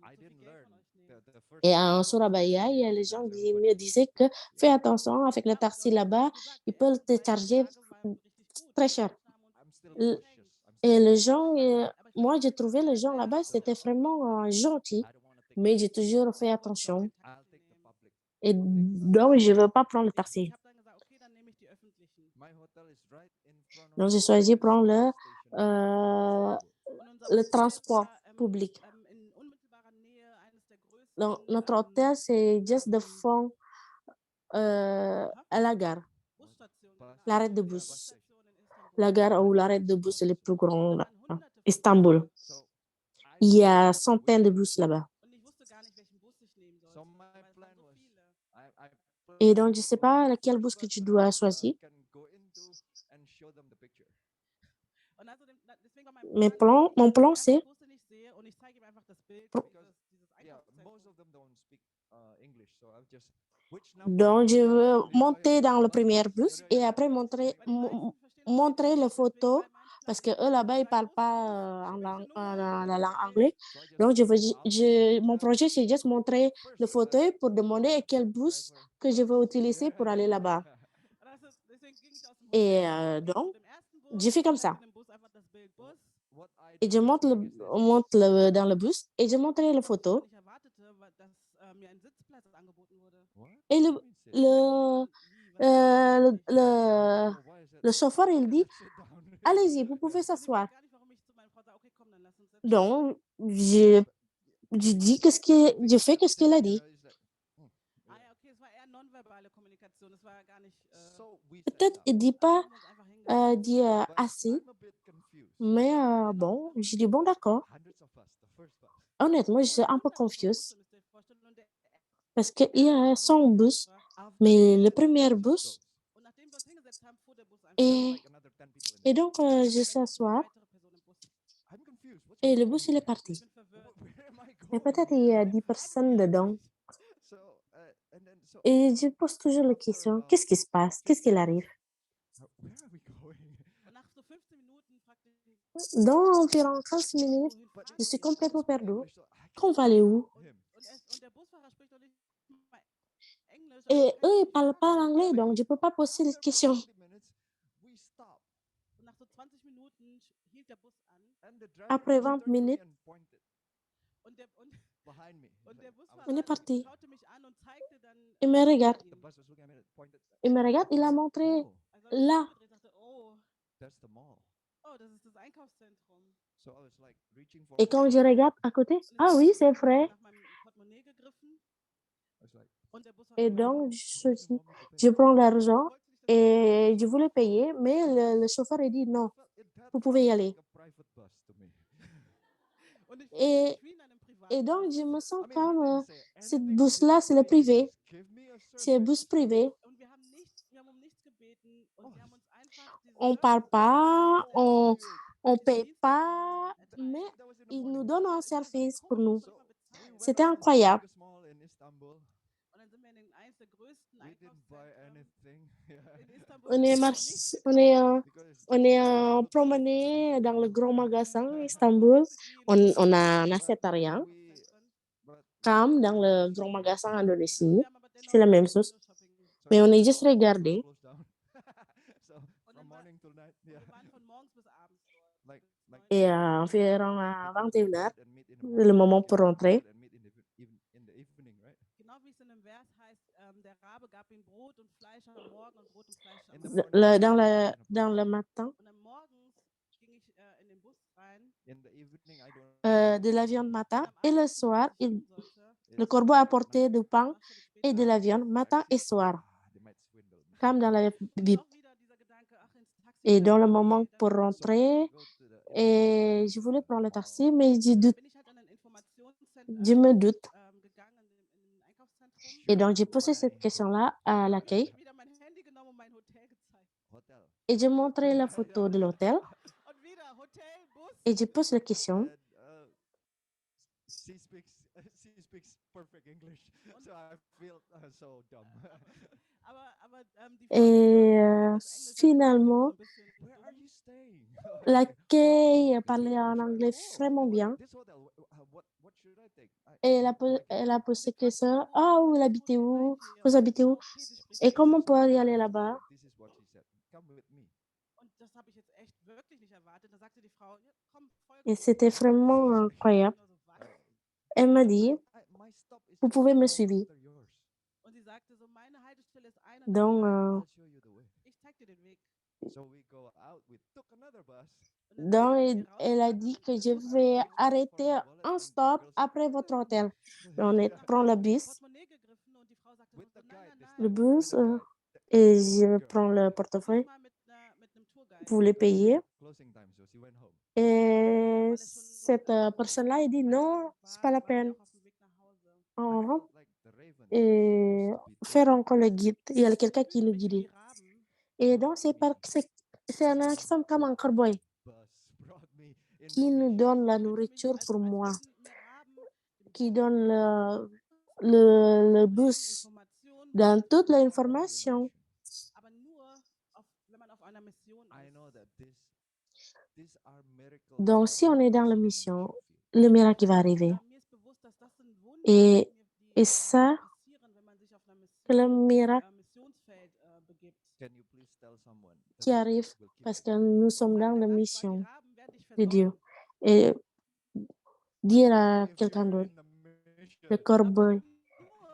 I didn't Geld learn von euch nehmen. the first Et time I en saw Surabaya, il y a les in gens qui Azam, me but disaient que fais attention avec le Ja, und taxi du hast là-bas, es gesagt, ils die peuvent ersten te 2, 3 charger Tage waren richtig gut. très Die cher. Menschen haben uns I'm still viel L- geschenkt. cautious. I'm Et still les cautious. gens, Aber ich moi fand j'ai es trouvé les gens sehr là-bas, c'était vraiment gentils, I don't want to take mais the j'ai public. toujours fait Ich musste attention. kein I'll Taxi take the nehmen. public. Et donc, je ne veux pas prendre le Ich taxi. habe dann gesagt, okay, dann nehme ich die öffentlichen. My hotel is right in front of Donc, j'ai the choisi de prendre station euh, Und unser le Hotel transport war public. in unmittelbarer Nähe eines der größten Donc, notre hôtel, c'est juste de fond à la gare, Busstationen. Bus. l'arrêt de Yeah, bus. bus station. Busstationen in Istanbul. La gare où l'arrêt de bus est le plus grand, Da là, waren hunderte von Istanbul. Bussen. So I Il y a didn't know centaines de which bus là-bas. Und ich wusste gar nicht, welchen Bus ich nehmen sollte, So my weil es plan waren so was viele. I Et planned donc, je to ne sais go pas to the lequel first bus que bus tu that dois I choisir. can go into and show them the picture. Und also deswegen war Mon plan, der c'est erste Bus, den ich sehe, und ich zeige ihm einfach das Bild, Pro- dieses Yeah, Einkaufszentrum. most of them don't speak English, so I'll just which number? donc, je veux Suryoyo, monter dans le bus premier number, bus et Suryoyo. après montrer, Weil die meisten verstehen auch montrer Englisch les nicht, deswegen, photos weil manchmal parce que sehen eux die là-bas, ils und ne parlent sagen, pas Bus, en, welche Nummer? la langue Yeah. anglaise. So I just Donc, go outside mon projet, c'est juste montrer first le fauteuil pour demander quel bus que je veux utiliser pour aller là-bas. Und deswegen ging ich aus dem Et Hotel, bin ich donc, zu dem ersten Bus, j'ai fait comme zeige ça. dem Bus einfach das Bild Bus. What I Et je didn't monte, expect is this. on monte dans le bus et je montre les Was ich gar photos. nicht erwartete, war, dass mir ein Sitzplatz angeboten wurde. What? Et What do you mean sit? le, Wie, was Oh, why is that? le chauffeur, il dit, Let's sit down. allez-y, vous pouvez Und ich weiß s'asseoir. gar nicht, warum ich zu meiner Frau sage, okay, komm, dann lass uns sitzen. Donc, j'ai dit je fais qu'est-ce qu'il a dit. You know, it's like, Ah ja, okay, es war eher nonverbale Kommunikation, es war gar nicht... so we sat Peut-être down. il dit also pas, haben wir uns einfach hingesetzt. dit But assez, I'm a bit confused. mais bon, j'ai dit bon, d'accord. Hundreds of us, the first bus. Honnêtement, je Es suis waren un peu hunderte von confuse Bussen, müsst ihr euch vorstellen. Und der parce qu'il y erste a Bus, 100 der bus, war, mais le premier Goes. bus, und nachdem wir uns hingesetzt haben, fuhr der Bus einfach. There was et, like another 10 people in et it. donc je Vielleicht suis noch 10 asseoir weitere Personen im Bus. I'm confused. What's et going le on bus il est here? Ich parti. bin verwirrt. Where am I Et going? peut-être il y a Ich 10 bin personnes dedans. So, and then so Et je pose toujours la after question, about qu'est-ce qui se passe? Qu'est-ce qu'il 15 arrive? where are we going? Und nach so 15 Minuten fragte ich, Dans environ 15 weißt du, minutes, wohin But fahren je suis wir? complètement spoke perdue. English, so I Qu'on can va aller où? him. Und der Busfahrer spricht doch nicht mal Englisch. Et Also kann eux, ich ils nicht parlent pas fragen. l'anglais, donc je peux pas poser les After about questions. 20 minutes, we stopped. Und nach so 20 Minuten hielt der Bus an. And the driver Après just 20 turned to me minutes, and pointed Und der, und, behind me. He's und der like, I was Busfahrer on est parti. schaute mich an und zeigte dann Il me regarde, the bus was looking at me and pointed. il me regarde, il a montré Oh, Also habe ich mich là. umgedreht und sagte, oh, that's the mall. das ist das Einkaufszentrum. So I was like reaching for Et quand je regarde à côté, Und ah ich oui, habe c'est vrai. nach meinem Portemonnaie gegriffen I was like, und der Et Busfahrer donc, meinte, je, want me to pay? je prends l'argent wolltest du nicht, dass ich et je voulais payer, mais le chauffeur a dit non, That vous pouvez y felt aller. like a private bus to me. Und ich Et, fühlte mich wie in einem et donc, Privatbus. je me sens I mean, comme he didn't say cette anything. He bus-là, didn't c'est le say, privé. "Just give me a C'est un service." bus privé. Und wir haben um nichts gebeten und Oh. sie haben uns einfach diese On parle pas, Oh, on diesen paye Dienst pas, erteilt. mais that was in the ils nous morning. donnent un Ich fand das service komisch, pour nous. dass man nicht mal We bezahlt. went C'était to the incroyable. biggest mall in Istanbul. Und dann sind wir in eines der größten We didn't buy Einkaufszentren anything. Yeah. in Istanbul. On Wir est, haben mar- nichts on est, gekauft. Because on est it looks promené dans le grand magasin Wir Istanbul. haben nichts On n'achète rien. but Comme dans le grand magasin Indonésie. Wir haben aber dennoch C'est la même Window chose. Shopping. so Mais it on was est juste regardé. closed down. So Und from dann war, morning till night, und yeah. wir waren von morgens bis abends dort. Like Et environ à people go to 21h, bed and meet in the morning, le moment kids pour go to rentrer. bed and meet in the evening, right? Genau wie es in dem Vers heißt, der Rabe gab ihm Brot und Fleisch am Morgen und Brot und Fleisch am In the Abend. morning, Dans le matin, Und dann morgens ging ich in den Bus rein. in the evening, I don't de la viande Und matin. am Et le Abend wusste ich soir, nicht, was ich tun sollte. le It's corbeau apportait du pain Achtstellig et später. de la viande matin et soir, they might swindle me. comme dans la Und Bible. auch wieder dieser Gedanke, ach, ins Taxi Et dans le steigen, moment okay, pour dann rentrer, Go to the et je voulais prendre le taxi, mais je bin ich halt an ein Informationszentrum me doute. gegangen in ein Einkaufszentrum. Et should donc, j'ai posé buy cette question-là à l'accueil Wieder mein Handy genommen und mein Hotel gezeigt. hotel. et j'ai montré la photo de l'hôtel Und wieder Hotel, Bus. et je pose la question. And she speaks perfect English, so I feel so dumb. Die Et Frau, das Englisch finalement, so ein bisschen Where are you staying? l'accueil It's parlait en English, right? anglais Oh, vraiment bien. this hotel. What should I take? Et elle a posé question. Ah, vous habitez où? Vous habitez où? Et comment on peut y aller là-bas? This is what she said. Come with me. Und das habe ich jetzt echt wirklich nicht erwartet. Da sagte die Frau, ja, komm, folge Et mir. c'était vraiment incroyable. Genau so, was? Elle m'a dit, My stop is vous just pouvez me right suivre. after yours. Und sie sagte so, meine Haltestelle ist ein und dann Donc, I'll show you the way. ich zeig dir den Weg. So we go out. We took another bus. Und dann sind wir elle a dit que je vais arrêter un stop après votre hôtel. On prend le bus, Portemonnaie gegriffen und die Frau sagte With so, the nein, guide nein, this nein. le time. With bus, the guide. et je prends le portefeuille Diesmal mit einem Tourguide. pour les payer. Closing time, so she went home. Et cette personne-là, elle dit non, c'est pas la peine. Auch auf dem Weg nach Hause. On I rentre felt like the ravens et supposed to be faire taking encore le guide. Il y a quelqu'un qui le Mich wie guide. die Raben. Et donc, c'est un exemple comme un cowboy bus brought me qui nous information. donne la Ich fühlte mich, nourriture als pour moi, würden mir Raben qui donne le bus Informationen dans geben, toute All the l'information. aber nur, wenn man auf einer Mission I ist. know that these are miracles. Donc, that si on will est dans la happen on the mission, mission field. le miracle va arriver. Mir ist bewusst, dass das sind Wunder, Et, die et ça, passieren, wenn man sich auf einer que le miracle Missionsfeld begibt. Can you please tell someone the qui Lord arrive will keep parce it? que nous sommes dans Sagt la der Gast, weil die mission Raben werden dich de Dieu. versorgen. Et dire à If quelqu'un you're d'autre, in the mission, le Aber cowboy, nur,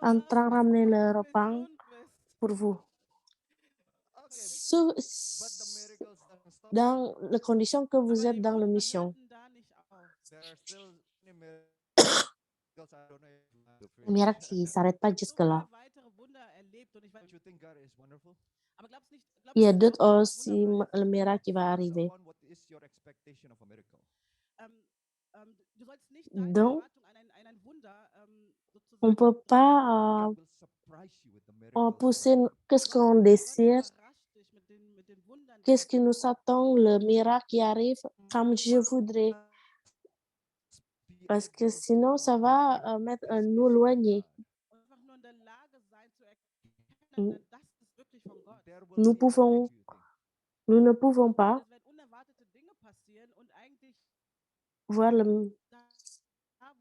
en train de ramener wenn du le auf repas Mission bist. pour vous. okay, Sous- but the miracles don't stop. dans les conditions que vous Aber êtes die dans la Wunder mission. hörten da nicht auf. There are still many miracles. I don't know if you have to Le finish. miracle, il ne s'arrête pas Ich habe so jusque-là. viele weitere Wunder erlebt und ich weiß, Don't you think God is wonderful? aber glaubst Il y a nicht d'autres wirklich, dass aussi, Wunder le miracle qui va Based arriver. upon what is your expectation of a miracle? Du sollst nicht deine Donc, Erwartung an ein Wunder on ne sozusagen peut pas God will surprise you with the en miracles. pousser around you. qu'est-ce qu'on Gott désire, überrascht dich mit den Wundern, die qu'est-ce er qui nous attend, le miracle qui arrive comme je voudrais. Be Parce que able sinon, to ça va nous éloigner. einfach nur in der Lage sein zu Mm. erkennen, das ist wirklich von Gott. There will Nous be a time, pouvons, do you think? nous ne pouvons pas Es werden unerwartete Dinge passieren und eigentlich voir le, da,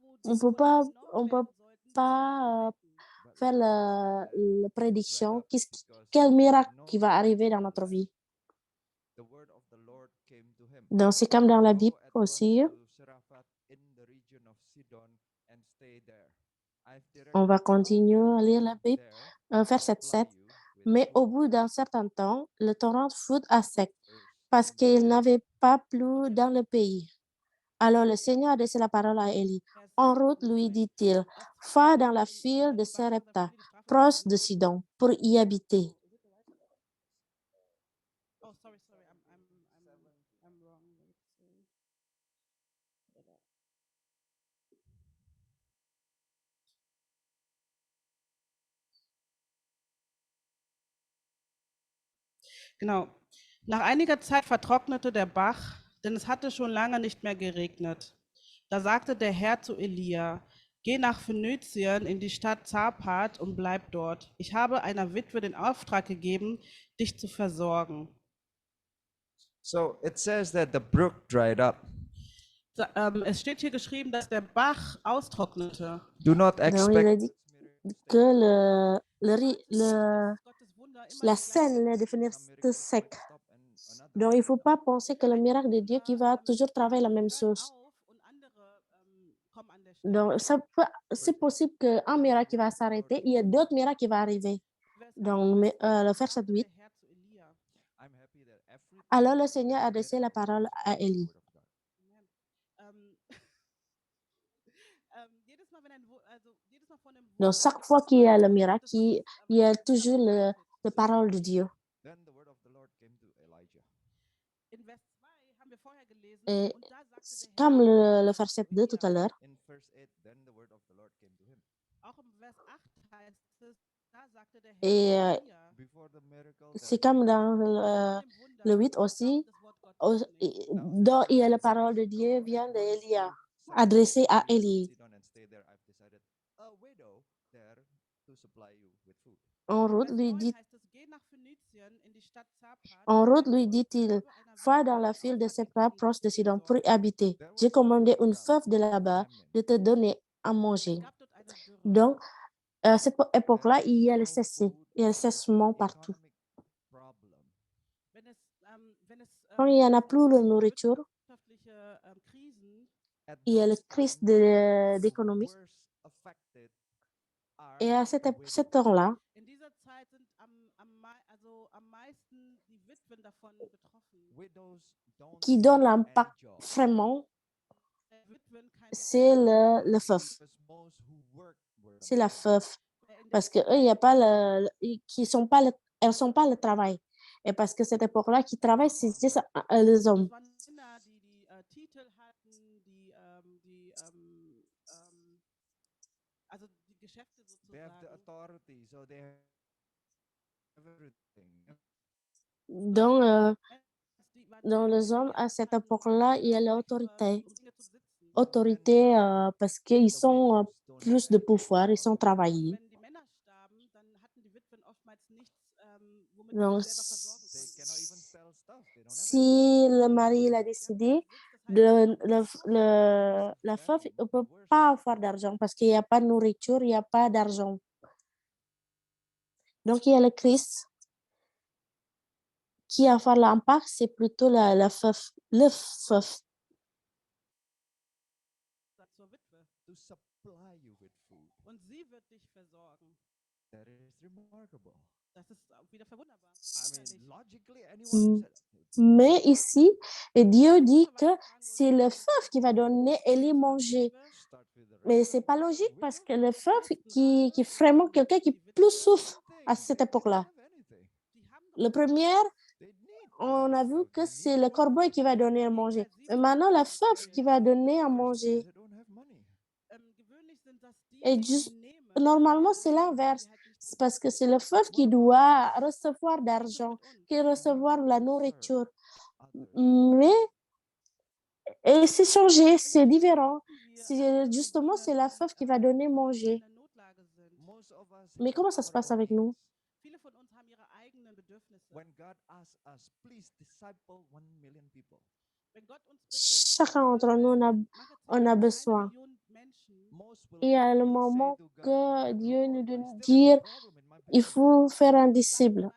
wo on die peut Wunder pas, enorm on peut werden sollten, pas halten. But faire let's la prédiction, wrap up because quel miracle no qui va arriver dans matter notre what, vie. the word of the Lord came to him. Donc, c'est comme dans la Go Bible at once aussi, to Zarephath in the region of Sidon and stay there. I've on va directed continuer à lire la Bible, there verset supply 7. you with Mais au food bout d'un certain temps, le torrent fut à sec, verse parce 17. qu'il n'avait pas plu dans le pays. Alors le Seigneur adressait la parole à Élie. En route, lui dit-il, va dans la ville de Sarepta, proche de Sidon, pour y habiter. Oh, sorry, I'm wrong. Genau. Nach einiger Zeit vertrocknete der Bach, denn es hatte schon lange nicht mehr geregnet. Da sagte der Herr zu Elia: Geh nach Phönizien in die Stadt Zapat und bleib dort. Ich habe einer Witwe den Auftrag gegeben, dich zu versorgen. So it says that the brook dried up. Es steht hier geschrieben, dass der Bach austrocknete. Do not Donc, il a expect dit que Gottes Wunder immer la die scène allait devenir sec. Donc, il ne faut pas penser que le miracle de Dieu qui va toujours travailler la même chose. auf und andere kommen an der Stelle. Donc, c'est possible qu'un miracle qui va s'arrêter, il y a d'autres miracles qui vont arriver. Donc, le verset 8. Der Herr zu Elia. I'm happy that every Alors time le Seigneur there's adressait la miracle, parole there's à always the Élie. word of God. Jedes Mal, jedes Mal von dem Donc, Wunder chaque gibt fois es qu'il y a weiter le Worte miracle, Gottes, il y a das Wunder toujours begleitet. la parole de Dieu. Then the word of the Lord came to Elijah. In Vers 2 haben wir vorher gelesen, Et und da sagte der comme Herr le verset 2 tout à l'heure, In verse 8, then the word of the Lord came to him. auch im Vers 8 heißt es, Et Before the miracle, c'est there is comme a dans prophecy. le 8 aussi, dont il y a la parole de Dieu vient d'Élia, adressée à Élie. Sit down and stay there. I've decided a widow there to supply you with food. En route, Vers lui 9 dit, heißt es, geh nach Phönizien in die Stadt Zapat. en route, lui Dort dit-il, habe einer va Witwe dans la einen ville de Auftrag Sepra, gegeben, proche de für sie Sidon, pour y sorgen. habiter. There J'ai was commandé une a veuve de là-bas famine. de te donner à Es manger. gab dort eine Dürre. Donc, à cette There époque-là, il y a is le no cessez, food. il y a le There is cessement an partout. economic problem. Wenn es Quand il n'y en a plus de nourriture, wirtschaftliche Krisen At il y a le those crise times, the d'économie. worst affected are Et à the widows. cette heure-là, in dieser Zeit sind am meisten die Witwen davon betroffen. Widows don't qui have donne any l'impact job. vraiment, Witwen keine c'est le veuve. Because most who work were C'est la men. veuve. in der Parce que eux, il y a pas elles sont pas le travail. Et parce que cette époque-là, qui travaillent, c'est juste les hommes. Das waren Männer, die Titel hatten, also die Geschäfte They have the sozusagen. authority, so they have everything. Donc, Die waren dans les hommes, à cette époque-là, il y a l'autorité. um Dinge zu besitzen. Autorité parce qu'ils The sont widows don't have plus de any pouvoir, ils sont authority. travaillés. Wenn die Männer starben, dann hatten die Witwen oftmals nichts, womit Donc, sie sich selber versorgen They konnten. cannot even sell stuff. They don't have si anything. le mari il a décidé, la veuve ne peut pas avoir d'argent parce qu'il n'y a pas de nourriture, il n'y a pas d'argent. Donc, il y a le Christ qui a fait l'impact, c'est plutôt la veuve, le veuve. Zur Witwe. To supply you with food. Und sie wird dich versorgen. That is remarkable. Das ist auch wieder verwunderbar. I mean, Wunderlich. logically, anyone Mm. said, Mais ici, Dieu dit que c'est le veuve qui va donner Élie manger. start with the Mais rest. c'est pas logique parce que le veuve qui est vraiment quelqu'un qui plus souffre à cette époque-là. They have anything. Die haben Le premier, They need on a vu stuff. que They c'est need le corbeau qui va donner à manger. Mais maintenant, la veuve qui va donner à manger. They don't have money. gewöhnlich sind das Et diejenigen, juste, die nehmen, normalement, die c'est nehmen, l'inverse. die halt nicht C'est parce que c'est le veuve qui doit recevoir d'argent, qui recevoir la nourriture. Others. Mais, et c'est changé, c'est différent. Justement, c'est la veuve qui va donner manger. in der Notlage sind. Most of us Mais have comment ça se our passe own avec nous? needs. Viele von uns haben ihre eigenen Bedürfnisse. When God asks us, please disciple 1,000,000 people. Wenn Gott uns bittet, Chacun d'entre nous, on a besoin. Most will Il y a le say moment to God, que Dieu nous "Lord, I donne still have a dire, problem in my il business." faut faire un disciple.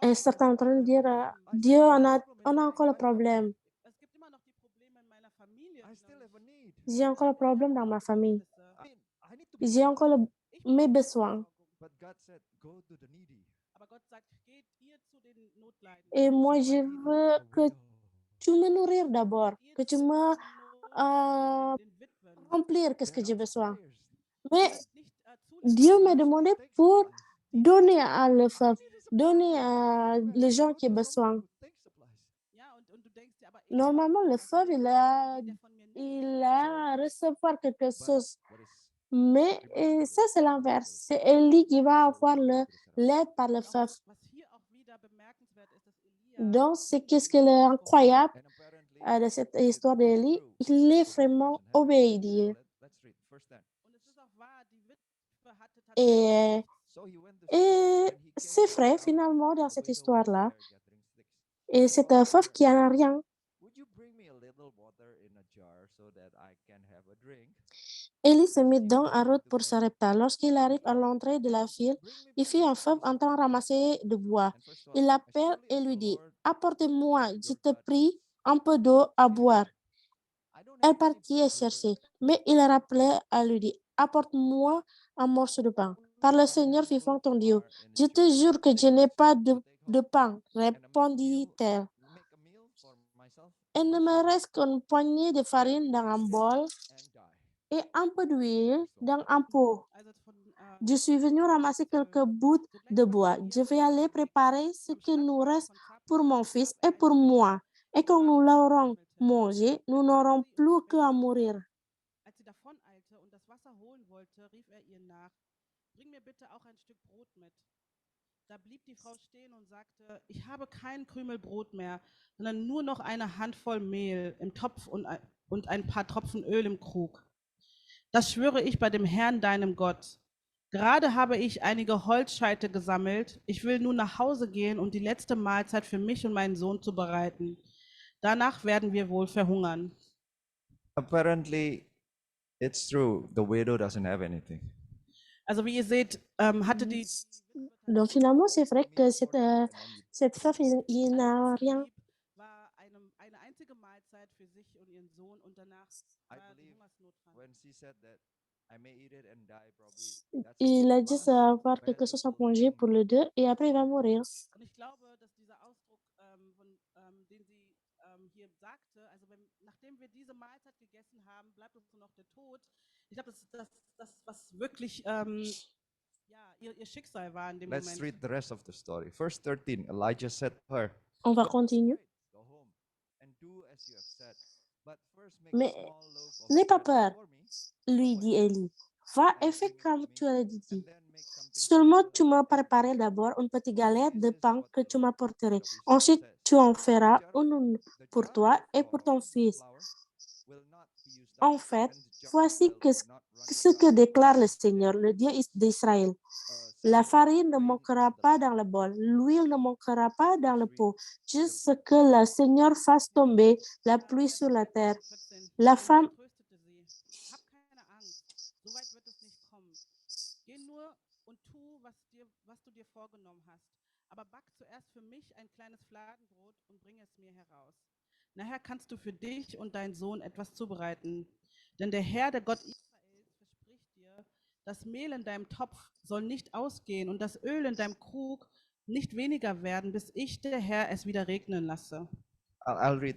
Et certains sont en train de dire, Dieu, on a encore le problème. Es gibt immer noch die Probleme in meiner Familie. I still have a need. J'ai encore le problème dans ma famille. I mean, I need to be J'ai encore supplied. mes besoins. But God said, go to the needy. Aber Gott sagt, geht ihr zu den Notleidenden. Et moi, je Supply veux a que widow. tu me nourrir d'abord, que tu me Den Witwen. remplir qu'est-ce que There j'ai are besoin. suppliers. Mais Nicht Dieu m'a You're demandé supposed to take pour supplies. donner à le I veuve, need a supply. donner à Well, les gens go qui ont to besoin. someone who takes supplies. Ja, und du denkst dir, aber Normalement, le veuve, geht der von mir nicht. il a recevoir quelque But chose. what is Mais ça, c'est l'inverse. C'est Élie qui va avoir l'aide par le veuve. Was hier auch wieder bemerkenswert ist, dass Elia Donc, c'est qu'est-ce qui est incroyable and apparently de cette it histoire is d'Élie, true. il est So that vraiment doesn't happen. obéi Now, Dieu. let's read verse 10. und es ist auch wahr, die Witwe hatte Et, tatsächlich nichts. So he went to et Sidon. When he c'est came vrai, out, finalement, dans the cette widow was histoire-là. there gathering sticks. Et So c'est he un said to veuve qui her, en a rien. would you bring me a little water in a jar so that I can have a drink? Élie se As mit she donc went en route into pour bed, se repas. Lorsqu'il arrive à l'entrée de la ville, bring me il back fit a un jar, veuve he en said. train de ramasser de bois. And verse 12, Il as l'appelle surely et as lui the dit, Lord apporte-moi, je your te God prie, lives, un peu d'eau à boire. I don't Elle have any partit et cherchait, mais il rappelait à lui dit, apporte-moi un morceau de pain. Par le Seigneur vivant ton Dieu, je te jure que je n'ai pas de pain, répondit-elle. make a meal for myself Il ne me reste qu'une poignée de farine dans un bol and die. et un peu d'huile dans un pot. Also von, Je suis venu ramasser quelques bouts de bois. Je vais aller préparer ce qui nous reste pour mon fils et pour moi. Et quand nous l'aurons mangé, nous n'aurons plus qu'à mourir. als sie davon eilte und das Wasser holen wollte, wollte, rief er ihr nach: Bring mir bitte auch ein Stück Brot mit. Da blieb die Frau stehen und sagte: Ich habe keinen Krümel Brot mehr, sondern nur noch eine Handvoll Mehl im Topf und ein paar Tropfen Öl im Krug. Das schwöre ich bei dem Herrn, deinem Gott. Gerade habe ich einige Holzscheite gesammelt. Ich will nun nach Hause gehen, um die letzte Mahlzeit für mich und meinen Sohn zu bereiten. Danach werden wir wohl verhungern. Apparently, it's true. The widow doesn't have anything. Also wie ihr seht, hatte die Donc finalement, c'est vrai que cette femme, il n'a rien. war eine einzige Mahlzeit für sich und ihren Sohn und danach I war die believe Hungersnot dran. when she said that I may eat it and die, probably that's Il a the dit last avoir quelque chose à valuable manger thing pour les deux et après il va mourir. Und ich glaube, dass dieser Ausdruck, den sie hier sagte, also nachdem wir diese Mahlzeit gegessen haben, bleibt uns nur noch der Tod. Ich glaube, das ist das, was wirklich ja, ihr Schicksal war in dem Let's Moment. read the rest of the story. Verse 13, Elijah said to her, On va "Go continuer. straight, go home, and do as you have said. But first make Mais a small loaf of n'aie pas bread peur, for me, lui dit Élie. Va et fais comme tu as and dit. then make something Seulement, tu special m'as and préparé d'abord une petite galette de this is pain what que the tu Lord m'apporterais. the vision Ensuite, says. tu en The feras jar, une the pour jar toi of et pour ton fils. flour will not be used up, En fait, and the jug of voici oil will not run ce que dry. déclare le Seigneur, le Dieu d'Israël. La farine ne manquera pas dans le bol, l'huile ne manquera pas dans le pot, jusqu'à ce que le Seigneur fasse tomber la pluie sur la terre. 14. La Und femme, er tröstete sie: Hab keine Angst, so weit wird es nicht kommen. Geh nur und tu, was du dir vorgenommen hast. Aber back zuerst für mich ein kleines Fladenbrot und bring es mir heraus. Nachher kannst du für dich und deinen Sohn etwas zubereiten. Denn der Herr, der Gott Israels, verspricht dir, das Mehl in deinem Topf soll nicht ausgehen und das Öl in deinem Krug nicht weniger werden, bis ich, der Herr, es wieder regnen lasse. I'll read.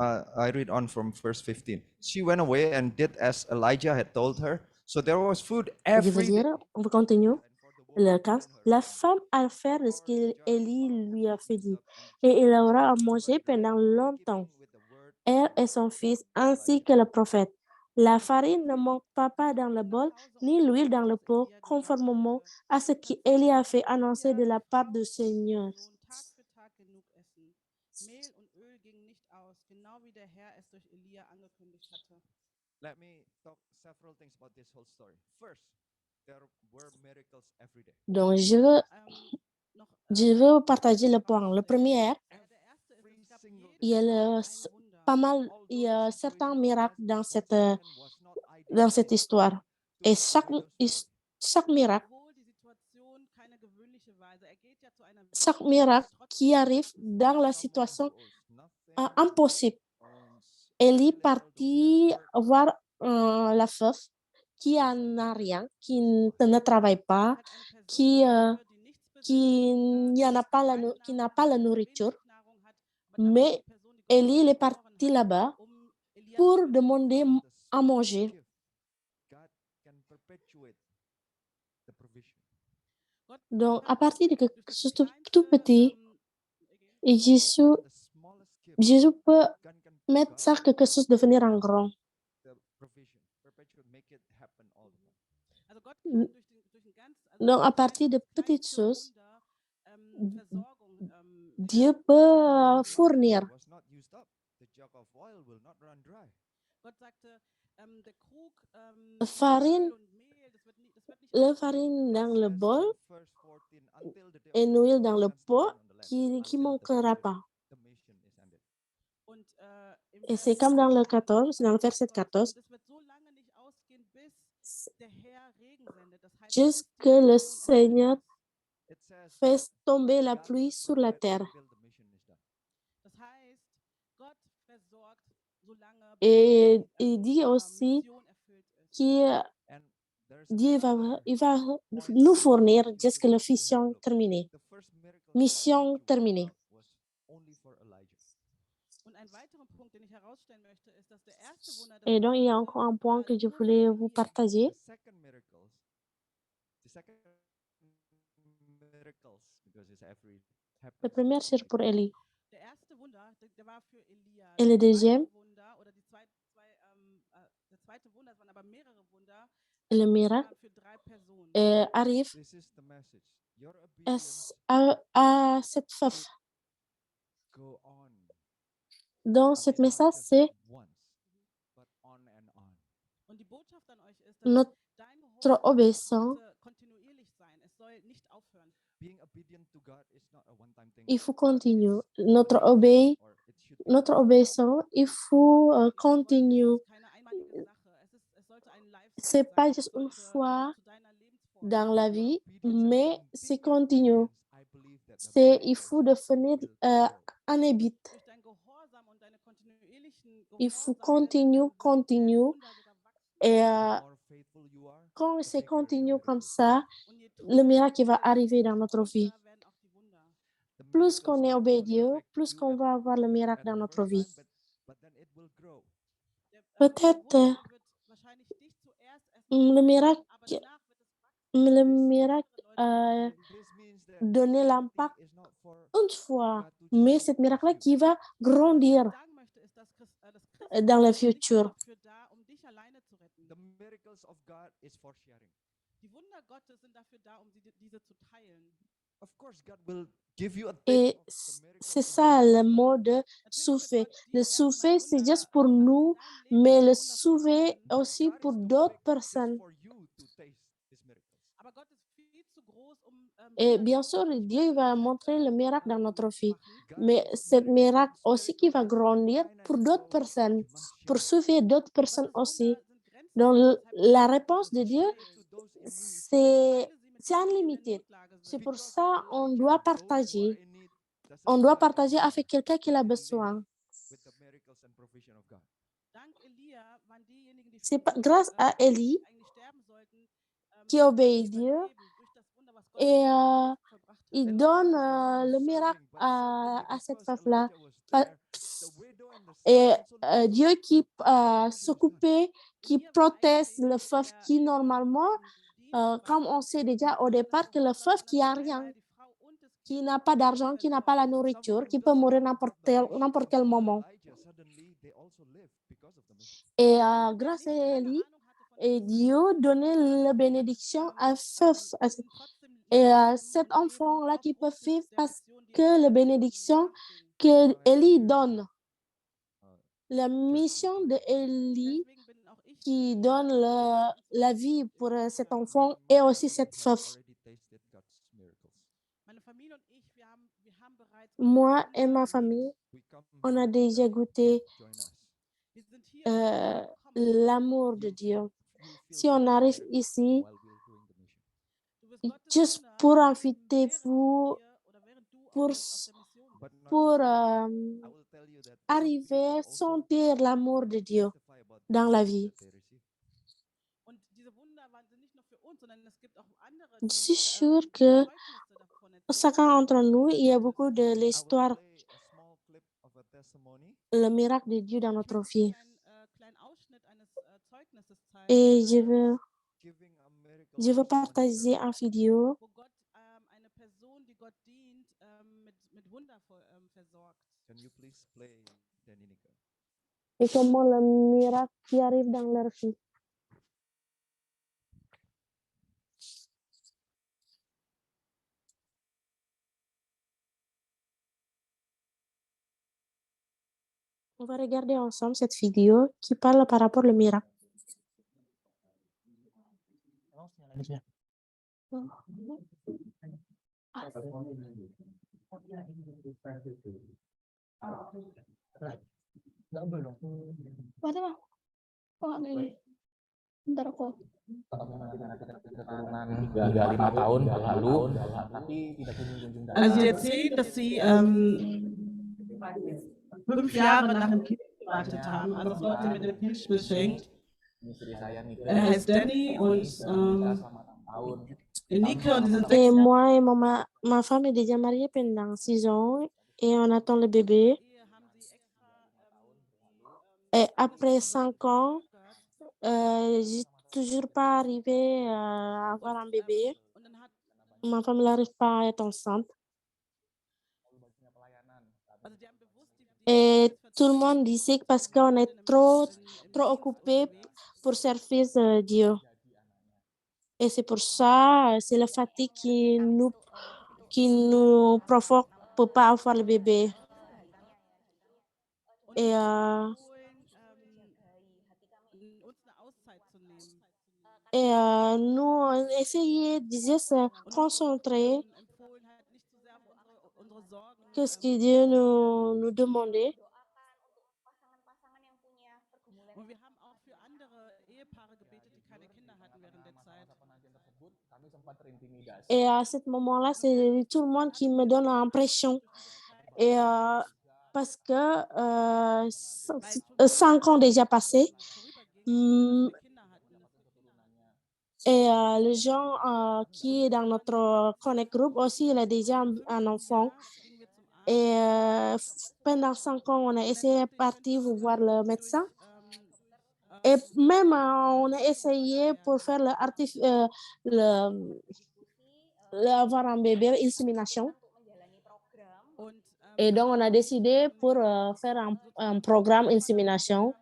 I read on from verse 15. She went away and did as Elijah had told her. So there was food je veux every day. dire, on va continuer. And for the woman Le and 15, her la family. femme a fait ce qu'Élie lui a fait dit, et il aura à manger pendant longtemps, elle et son fils, ainsi que le prophète. La farine ne manque pas dans le bol, ni l'huile dans le pot, conformément à ce qu'Élie a fait annoncer de la part du Seigneur. Tag für Tag genug essen. Mehl und Öl gingen nicht aus, genau wie der Herr es durch Elia angekündigt hatte. Let me talk several things about this whole story. First, there were miracles every day. Donc, je veux partager le point. Le premier, Every single il y a pas mal, il y a certains miracles dans cette histoire. Et chaque miracle, chaque miracle qui arrive dans la situation impossible. Élie partit voir la veuve qui n'a rien, qui ne travaille pas, qui n'a pas la nourriture. Mais Élie il est parti là-bas pour demander à manger. Donc, à partir de quelque chose de tout petit, et Jésus peut mettre ça quelque chose de devenir en grand. Donc, à partir de petites choses, Dieu peut fournir. La farine dans le bol et l'huile dans le pot qui ne manquera pas. Et c'est comme dans le 14, dans le verset 14, jusque le Seigneur fait tomber la pluie sur la terre. Et il dit aussi que Dieu va nous fournir jusqu'à la mission terminée. Mission terminée. Et donc, il y a encore un point que je voulais vous partager. Le premier, c'est pour Élie. Et le deuxième, Le miracle für 3 Personen. arrive This is the message. Your obedience à cette veuve. go on. Donc, But ce it's not message, just c'est once, but on and on. Und die Botschaft an euch ist, dass notre dein Gehorsam obéissance. sollte kontinuierlich sein. Es soll nicht aufhören. Being obedient to God is not a one-time thing. Il faut but continuer. it's Notre ongoing, or it should be Notre ongoing. obéissance, il faut continuer. Es ist keine einmalige Sache. Es sollte ein Lifestyle C'est sein. pas Es juste une sollte, fois zu deiner Lebensform dans la vie, Obedience and mais being c'est big in continu. obedience, I believe that the C'est, il miracles faut devenir will grow. un habit. durch dein Gehorsam und deine kontinuierlichen Il faut Gehorsam continuer, werden continuer. Wunder sogar wachsen. Et The more faithful you are, quand the c'est bigger the continu comme miracles ça, Und je le treuer miracle du va bist, arriver dans desto notre vie. größer werden auch die Wunder. The Plus miracles qu'on est not only obédieux, affect plus you qu'on va avoir le miracle at dans the notre first vie. time, but then it will grow. Der Peut-être Wunder wird wahrscheinlich dich zuerst erstmal le miracle, aber danach wird es wachsen. le miracle Leute This means that donner Christianity l'impact is not for une fois, God to mais just cette miracle-là bless qui you. va grandir sagen möchte, ist, dass das dans le Christentum ist nicht futur. dafür da, um dich alleine zu retten. The miracles of God is for sharing. Die Wunder Gottes sind dafür da, um diese zu teilen. Of course, God will give you a Et taste of the miracle c'est in ça your le life. mot de Natürlich wird souffler. Gott Le dir erstmal souffler, c'est Wunder juste pour in nous, deinem Leben mais le Wunder souffler vollbringen. But aussi God pour is too d'autres big just personnes. for you to taste His miracles. Aber Gott ist viel zu groß, um Et Wunder bien sûr, durch Dieu il va montrer le Persönlichkeit, miracle dans notre zu vie. machen. God Mais wants cette miracles miracle in aussi qui spirit, va not in grandir finance. pour d'autres So personnes, you must pour share. sauver d'autres personnes Gottes aussi. Wunder sind Donc, grenzenlos. Deshalb la teilt réponse diese de Dieu, Share it to those in need. c'est Teile sie mit c'est denen, die in der unlimité. Notlage C'est sind. pour Because ça on Elijah, doit those who are partager. in need doesn't On doit start partager anymore, avec quelqu'un qui but a they besoin. live with the miracles and provision of God. Dank Elia waren diejenigen, die C'est für ihn grâce à Élie eigentlich sterben sollten, qui obéit Dieu durch das Wunder, was Gott et vollbracht hat. il Elijah donne was the one le who's miracle serving, but suddenly, à cette because femme-là. Elijah was Pa- there, the widow and the son Et also knew Dieu qui the provision of God. s'occupait, qui Elia war protège eigentlich le veuve qui normalement, comme on sait déjà au départ, que le veuve qui a rien, qui n'a pas d'argent, qui n'a pas la nourriture, Someone who qui peut doesn't mourir even have the n'importe vision quel of moment. Elijah, suddenly they also live because of the mission. Et grâce à Élie, et Dieu donnait la bénédiction à veuve. Et cet enfant-là qui peut vivre parce que la bénédiction que Élie donne, la mission de Élie qui donne la vie pour cet enfant et aussi cette veuve. Already tasted God's miracles. Moi et ma famille, We come on a here déjà today. goûté Join us. l'amour de Dieu. You'll feel Si on God's arrive spirit ici, while we're doing the mission. juste pour inviter vous, pour But not pour just that. I will tell you that some arriver people à also sentir l'amour de Dieu testify about the dans la miracles vie. that they receive. Und diese Wunder sind nicht nur für uns, sondern es gibt auch andere, Je die suis sûre que Zeugnisse davon chacun d'entre nous, il y a beaucoup de I will l'histoire, play a small clip of a testimony. le miracle de Dieu dans Ich notre möchte vie. einen kleinen Ausschnitt eines Zeugnisses zeigen, Et Giving a miracle je veux testimony partager service. une vidéo wo Gott eine Person, die Gott dient, mit Wunder versorgt. Can you please play Danica? et comment le miracle qui arrive dans leur vie. On va regarder ensemble cette vidéo qui parle par rapport au miracle. Bentar aku. Keturunan 5 tahun lalu, tapi tidak kunjung-kunjung datang. Also sie erzählen, dass sie 5 Jahre nach dem Kind gewartet haben. Also es wurde mit dem Kind beschenkt. Istri saya nikah, Er heißt Danny und nikah selama 6 tahun. Nike und die sind Et 6 moi et ma femme est déjà mariée pendant 6 ans et on attend le bébé. Et après 5 ans, j'ai toujours pas arrivé à avoir un bébé. Ma femme n'arrive pas à être enceinte. Et tout le monde disait que parce qu'on est trop occupé pour servir Dieu. Et c'est pour ça, c'est la fatigue qui nous provoque pour pas avoir le bébé. Und Et, ich empfohlen, uns eine Auszeit zu nehmen. nous, on essayait de se Und concentrer empfohlen halt nicht zu sehr auf unsere Sorgen. qu'est-ce que Dieu nous demandait. Und wir haben auch für andere Ehepaare gebetet, die keine Kinder hatten während der Zeit. pengajian tersebut kami sempat terintimidasi. Et à ce moment-là, c'est tout le monde qui me donne l'impression. Et parce que 5 ans déjà passés, Vorübergehend, dass wir Kinder hatten. et les gens qui est dans notre Connect Group aussi, il a déjà un enfant. Gingen wir zum Arzt. Et pendant 5 ans, on a essayé de partir pour voir le médecin. Durch, Et même on a essayé pour faire avoir un bébé, insémination. und, Et donc, on a décidé pour faire un programme insémination.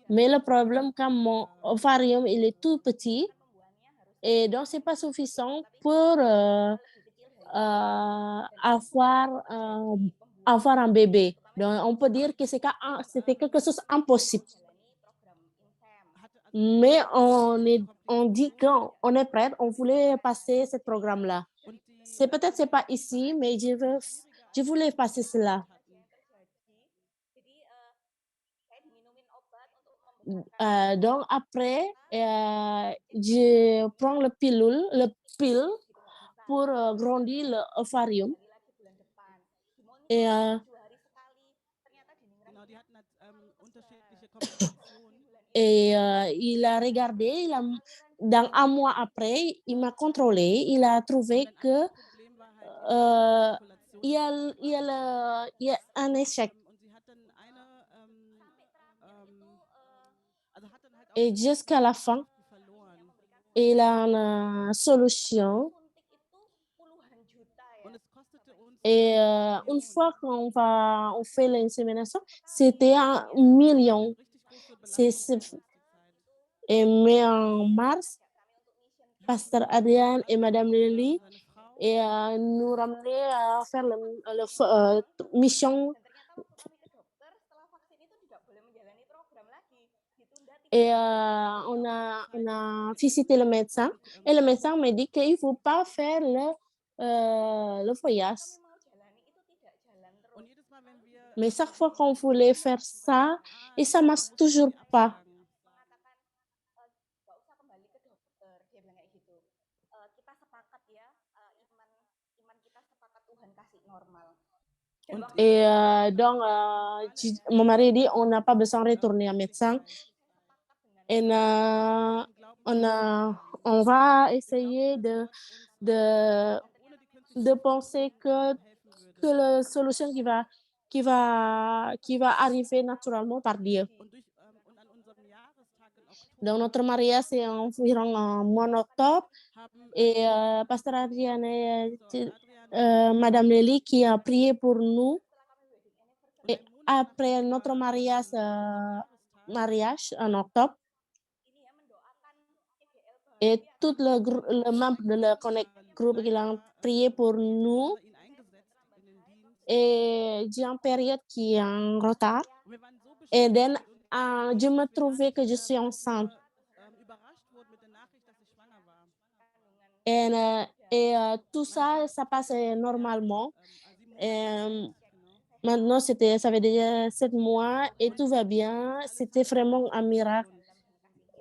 Mais le problème, comme mon ovarium, il est tout petit, et donc, ce n'est pas suffisant pour avoir un bébé. Donc, on peut dire que c'était quelque chose d'impossible. Mais on dit qu'on est prêt, on voulait passer ce programme-là. Peut-être c'est pas ici, mais je voulais passer cela. Donc après, je prends le pile pour grandir l'ovarium. Et genau, die hatten halt, unterschiedliche Komplikationen. Et il a regardé, dans un mois après, il m'a contrôlé, il a trouvé Ein que anderes Problem war halt die Ejakulation. il y a un échec. Und sie hat dann also hat dann halt auch Et jusqu'à la fin, verloren. il a une solution. Und es kostete uns Et une fois on fait l'insémination, c'était 1 million. richtig große C'est- Belastung c'est- Mais en mars, Pasteur Adrian et Madame Lely seine Frau. et nous ramener à faire la mission. Et on a visité le médecin et le médecin m'a dit qu'il ne faut pas faire le voyage. Und jedes Mal, wenn wir Mais chaque fois qu'on voulait faire ça, et ça ne marche toujours pas. Et donc, mon mari dit, on n'a pas besoin de retourner à médecin. Et on va essayer de penser que la solution qui va arriver naturellement par Dieu. und an unserem Jahrestag in Oktober Donc, notre mariage, c'est environ en mois d'octobre. haben Et Pasteur Adrian et Adrian Madame Lely qui a prié pour nous. und Et après notre mariage en octobre, et tout le membre de la Connect Group qui ont prié pour nous. ihn eingesetzt in den Dienst. Et j'ai une période qui est en retard. Und wir waren so Et beschäftigt then, je me trouvais que je suis enceinte. überrascht wurden mit der Nachricht, dass ich schwanger war. Et tout ça, ça passe normalement. Maintenant, ça fait déjà 7 mois et tout va bien. C'était vraiment un miracle.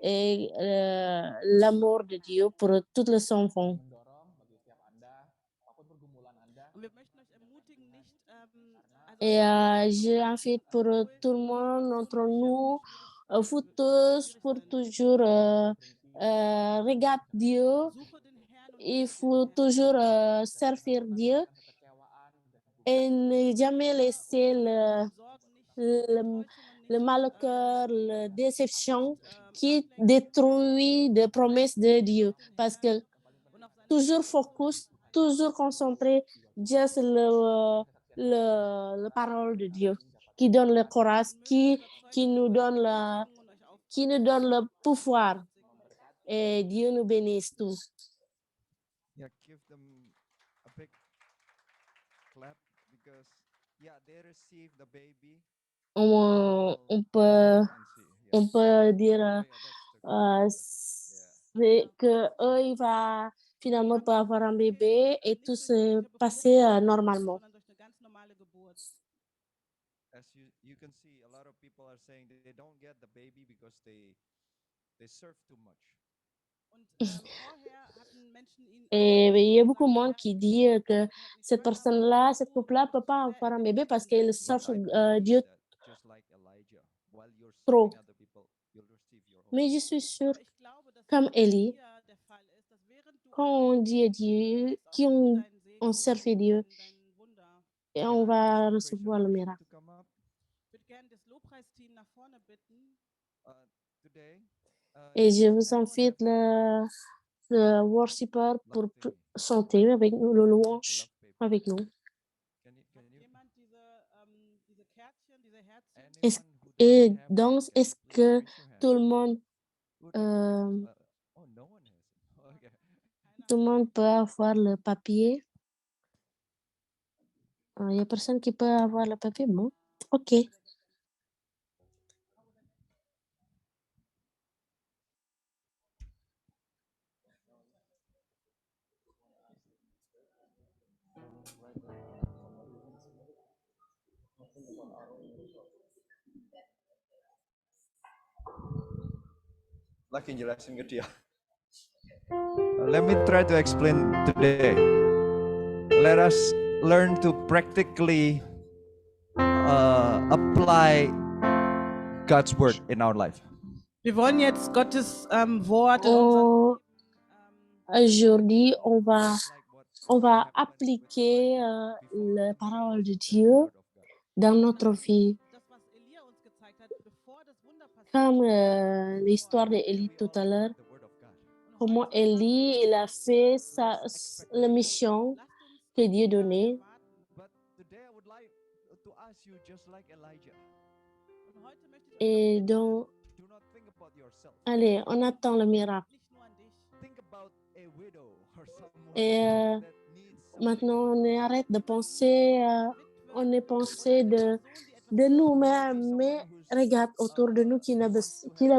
Et l'amour de Dieu pour tous les enfants. Mendorong bagi setiap Anda, apapun pergumulan Anda, Und wir möchten euch ermutigen, nicht Et j'invite pour tout le monde d'entre nous, vous tous, pour toujours regarder Dieu. suche den Herrn und Il faut toujours servir Dieu kekecewaan dan et ne jamais laisser Sorgen nicht, le malheur, la déception qui détruit les promesses de Dieu. Parce que und auf seine toujours focus, toujours concentré, juste la parole de Dieu qui donne le courage, qui nous donne le pouvoir. Et Dieu nous bénisse tous. Yeah, give them a big clap because they received the baby. On peut, And see. on peut dire Oh, yeah, that's the c'est que eux, il va finalement pas avoir un bébé et tout se passer normalement. sondern durch eine ganz normale Geburt. as you can see, a lot of people are saying they don't get the baby because they surf too much. Und vorher hatten Menschen ihn Et il y a beaucoup de monde gesagt, qui dit que cette personne-là, cette couple-là ne peut pas avoir un bébé parce qu'il But souffre I believe Dieu that just like Elijah, while you're trop. serving other people, you'll receive your own. Mais je suis sûre, aber ich glaube, dass comme es Élie, hier der Fall ist, dass während du quand on dit à Dieu, qui on servi Dieu, dein Wunder. et Can on I va ask the recevoir praise le and worship miracle. to come up? Ich würde gerne das Lobpreisteam nach vorne bitten. Today, Et je does vous anyone invite have le worshiper love pour baby? chanter avec nous, le The louange love baby. avec nous. Can Hat you? jemand diese Kärtchen, diese Herzchen? Est-ce- Anyone who Et doesn't have one, danse, can you est-ce please que raise your hand? tout le monde, Who doesn't have? euh, Oh, no one has. Okay. tout le monde peut avoir le papier? Il n'y a personne qui peut avoir le papier? Bon, ok. Lagi jelasin ke dia. Let me try to explain today. Let us learn to practically apply God's word in our life. Wir wollen jetzt Gottes Wort in Oh, unser aujourd'hui, on va Like what happened with appliquer Elijah before la he parole was de the Dieu word of God. dans notre vie, das, was Elia uns gezeigt hat, bevor das Wunder passiert. comme l'histoire d'Élie We tout all à l'heure, got the word of God. Und comment heute haben Élie il a fait There's la mission lasst uns que Dieu Wunder donnait. erwarten. But today I would like to ask you just like Elijah. Und heute möchte ich euch Et noch donc, Do not think about yourself. allez, on attend le miracle. nicht nur an dich. Think about a widow or someone Et that needs something. maintenant, on arrête de penser, on est pensé de Person, die etwas nous-mêmes, mais regarde autour de nous qui a besoin. Cannot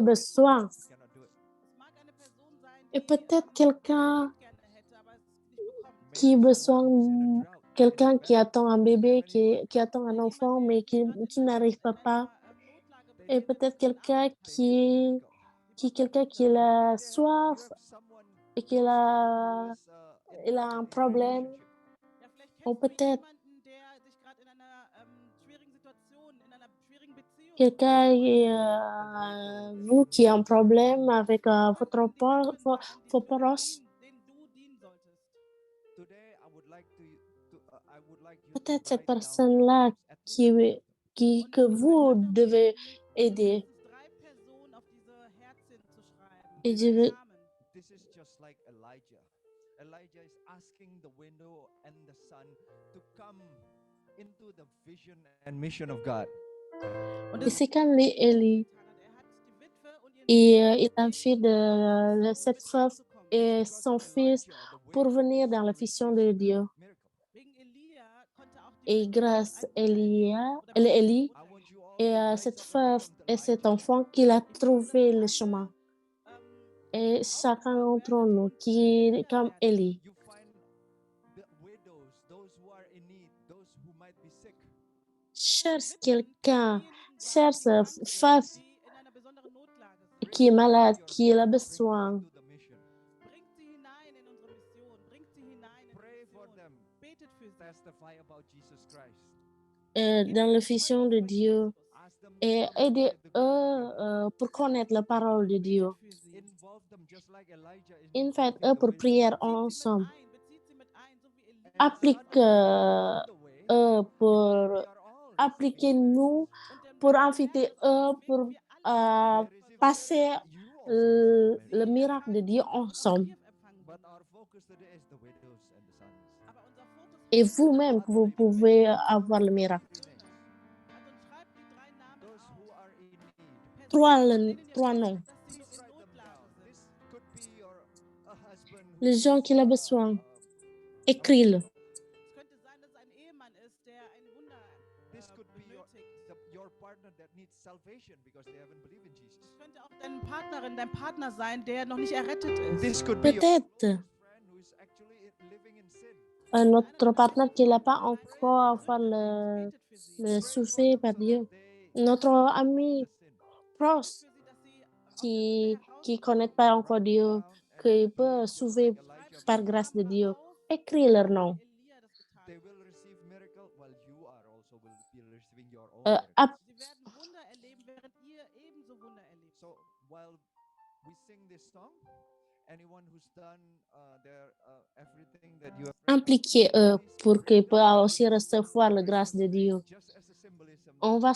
do it. Es mag eine Person sein, Et die peut-être quelqu'un Kind gerne hätte, aber es nicht bekommt. qui Maybe besoin, someone who's in a drought, quelqu'un in a qui famine. attend un Do you bébé, have anyone? qui attend un enfant, Jemand, mais der gerade qui in n'arrive pas. Notlage They Et need peut-être a quelqu'un They need a miracle. quelqu'un qui a soif You have someone et qu'il close to you a, who is, in il a trouble un in problème. relationship. Ja, vielleicht Ou kennst du peut-être jemanden, der sich gerade in einer schwierigen Situation, in einer schwierigen Beziehung quelqu'un, vous qui a un Relationship. problème avec votre Jemanden, die mit drin waren, vos proches. denen du dienen solltest. Today I would like I would like you to Peut-être cette write down their personne-là names, at least qui, Und que vous heute devez mit aider. mindestens 3 Personen auf diese Herzchen zu schreiben. Et mit je veux, Namen. This is just like Elijah. Elijah is asking the widow and the son to come into the vision and mission of God. Und et das c'est comme Élie. getan hat. Er hat die Witwe und ihren Et il a fait de cette veuve zu kommen. et Because son of fils Elijah, the pour widow venir dans la also vision receives de a Dieu. miracle. Wegen Elia konnte auch die Et Witwe grâce à ein Wunder erleben. Oder Élie I want you all et to à rise cette up and veuve become et cet Elijah. enfant qu'il a ich glaube, dass trouvé wir le alle, chemin. ähm, Et chacun aufgebaut d'entre werden nous und qui est Elia comme werden. Élie. You find the widows, those who are in need, those who might be sick. Cherche quelqu'un, Diejenigen cherche die krank veuve sind, die in einer besonderen Notlage sind. qui est malade, Your qui a friends, bring them besoin. into the mission. Bringt sie hinein in unsere Mission. Bringt sie hinein in die Pray for Mission. them. Betet für sie. Testify about Jesus Christ. Dans la vision de Dieu Ask them to et come and aider share the word of God. eux pour connaître la parole de Dieu. Betet für sie. Involve them just like Elijah En fait, involving eux the pour widow. prier Bezieht sie mit ensemble. ein. Bezieht sie mit ein, so wie Elia. And Applique suddenly, on the way, eux pour we are all receiving appliquer-nous Und dann pour merken inviter wir, eux auf dem pour Weg, wir alle They receive passer you also receive the le miracle. miracle de Dieu ensemble. But our focus today is the widows and the sons. Aber unser Fokus Et heute vous-même, que vous pouvez avoir le miracle. Söhne. Also schreibt die 3 Namen Those auf. who are in need. Trois, Personen, von denen ihr trois wisst, noms. dass sie Just in write them Notlage down. sind. This could be les gens qui ont besoin. Écris-le. Es könnte sein, dass es ein Ehemann ist, der ein Wunder This could be benötigt. your partner that needs salvation because they haven't believed in Jesus. Es könnte auch deine Partnerin, dein Partner sein, der noch nicht errettet ist. This could be your Peut-être friend who is actually living in sin. notre partenaire qui n'a pas encore fait Betet für sie. le souffert par Dieu. Notre ami proche Für sie, dass sie qui ne connaît pas encore Dieu, qui peut sauver par grâce de Dieu. Écris leur nom. Elia das getan They will receive miracle while you are also will be receiving your own Euh, miracle. ap- Sie werden Wunder erleben, während ihr ebenso Wunder erlebt. So while we sing this song, anyone who's done everything that you have impliquer eux pour qu'ils puissent aussi recevoir la grâce de Dieu. just as a symbolism, On va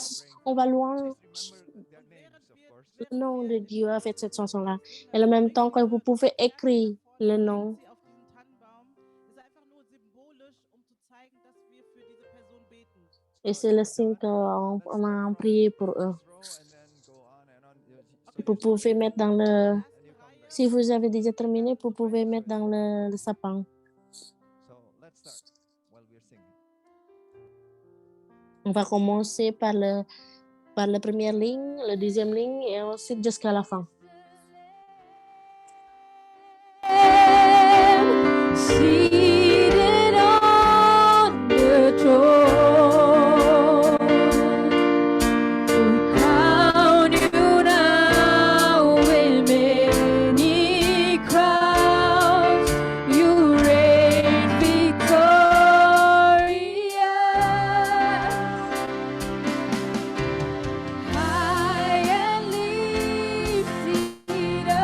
louer please remember their names, of course. le nom de Dieu avec cette chanson-là. Et en même temps que vous pouvez écrire le nom, Sie auf diesen Tannenbaum ist einfach nur symbolisch, um zu zeigen, dass wir für diese Person beten. et c'est le signe qu'on a prié pour eux. Vous pouvez mettre dans le... Si vous avez déjà terminé, vous pouvez mettre dans le sapin. So let's start while we're singing. On va commencer par la première ligne, la deuxième ligne et ensuite jusqu'à la fin. Seated on the throne, we crown you now with many crowns. You reign victorious, high and lifted up.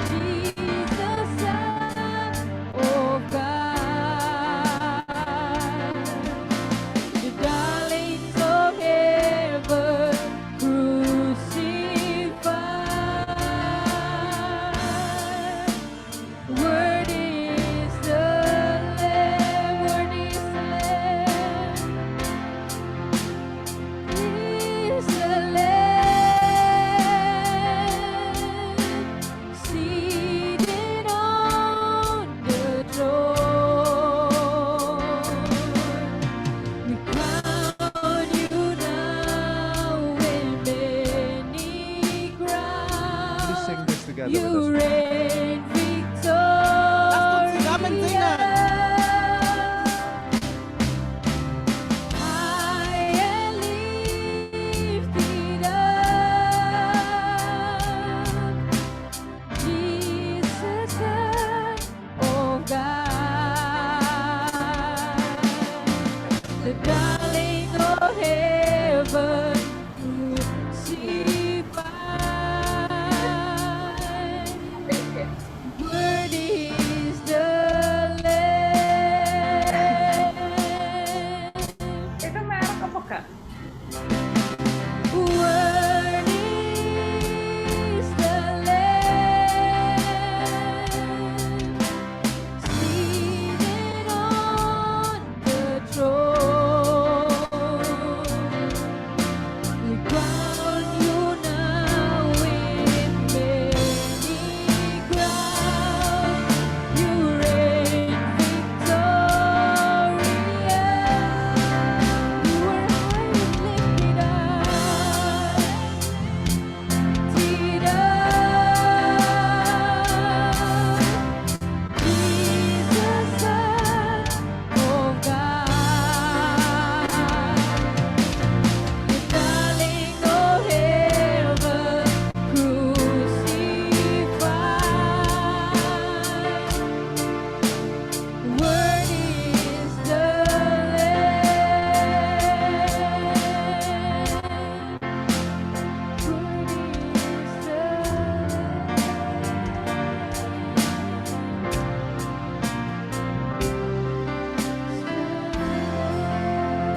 Jesus, Son of God, the darlings of heaven crucified. Word is the Lamb, word is the Lamb, is the Lamb seated on the throne. We crown you now with many Please sing crowns. this together You with us. reign zusammen victorious. singen. High and lifted up, Jesus, Son of God, the darling of heaven crucified. Worthy is the Lamb. Itu merek apa kak? Worthy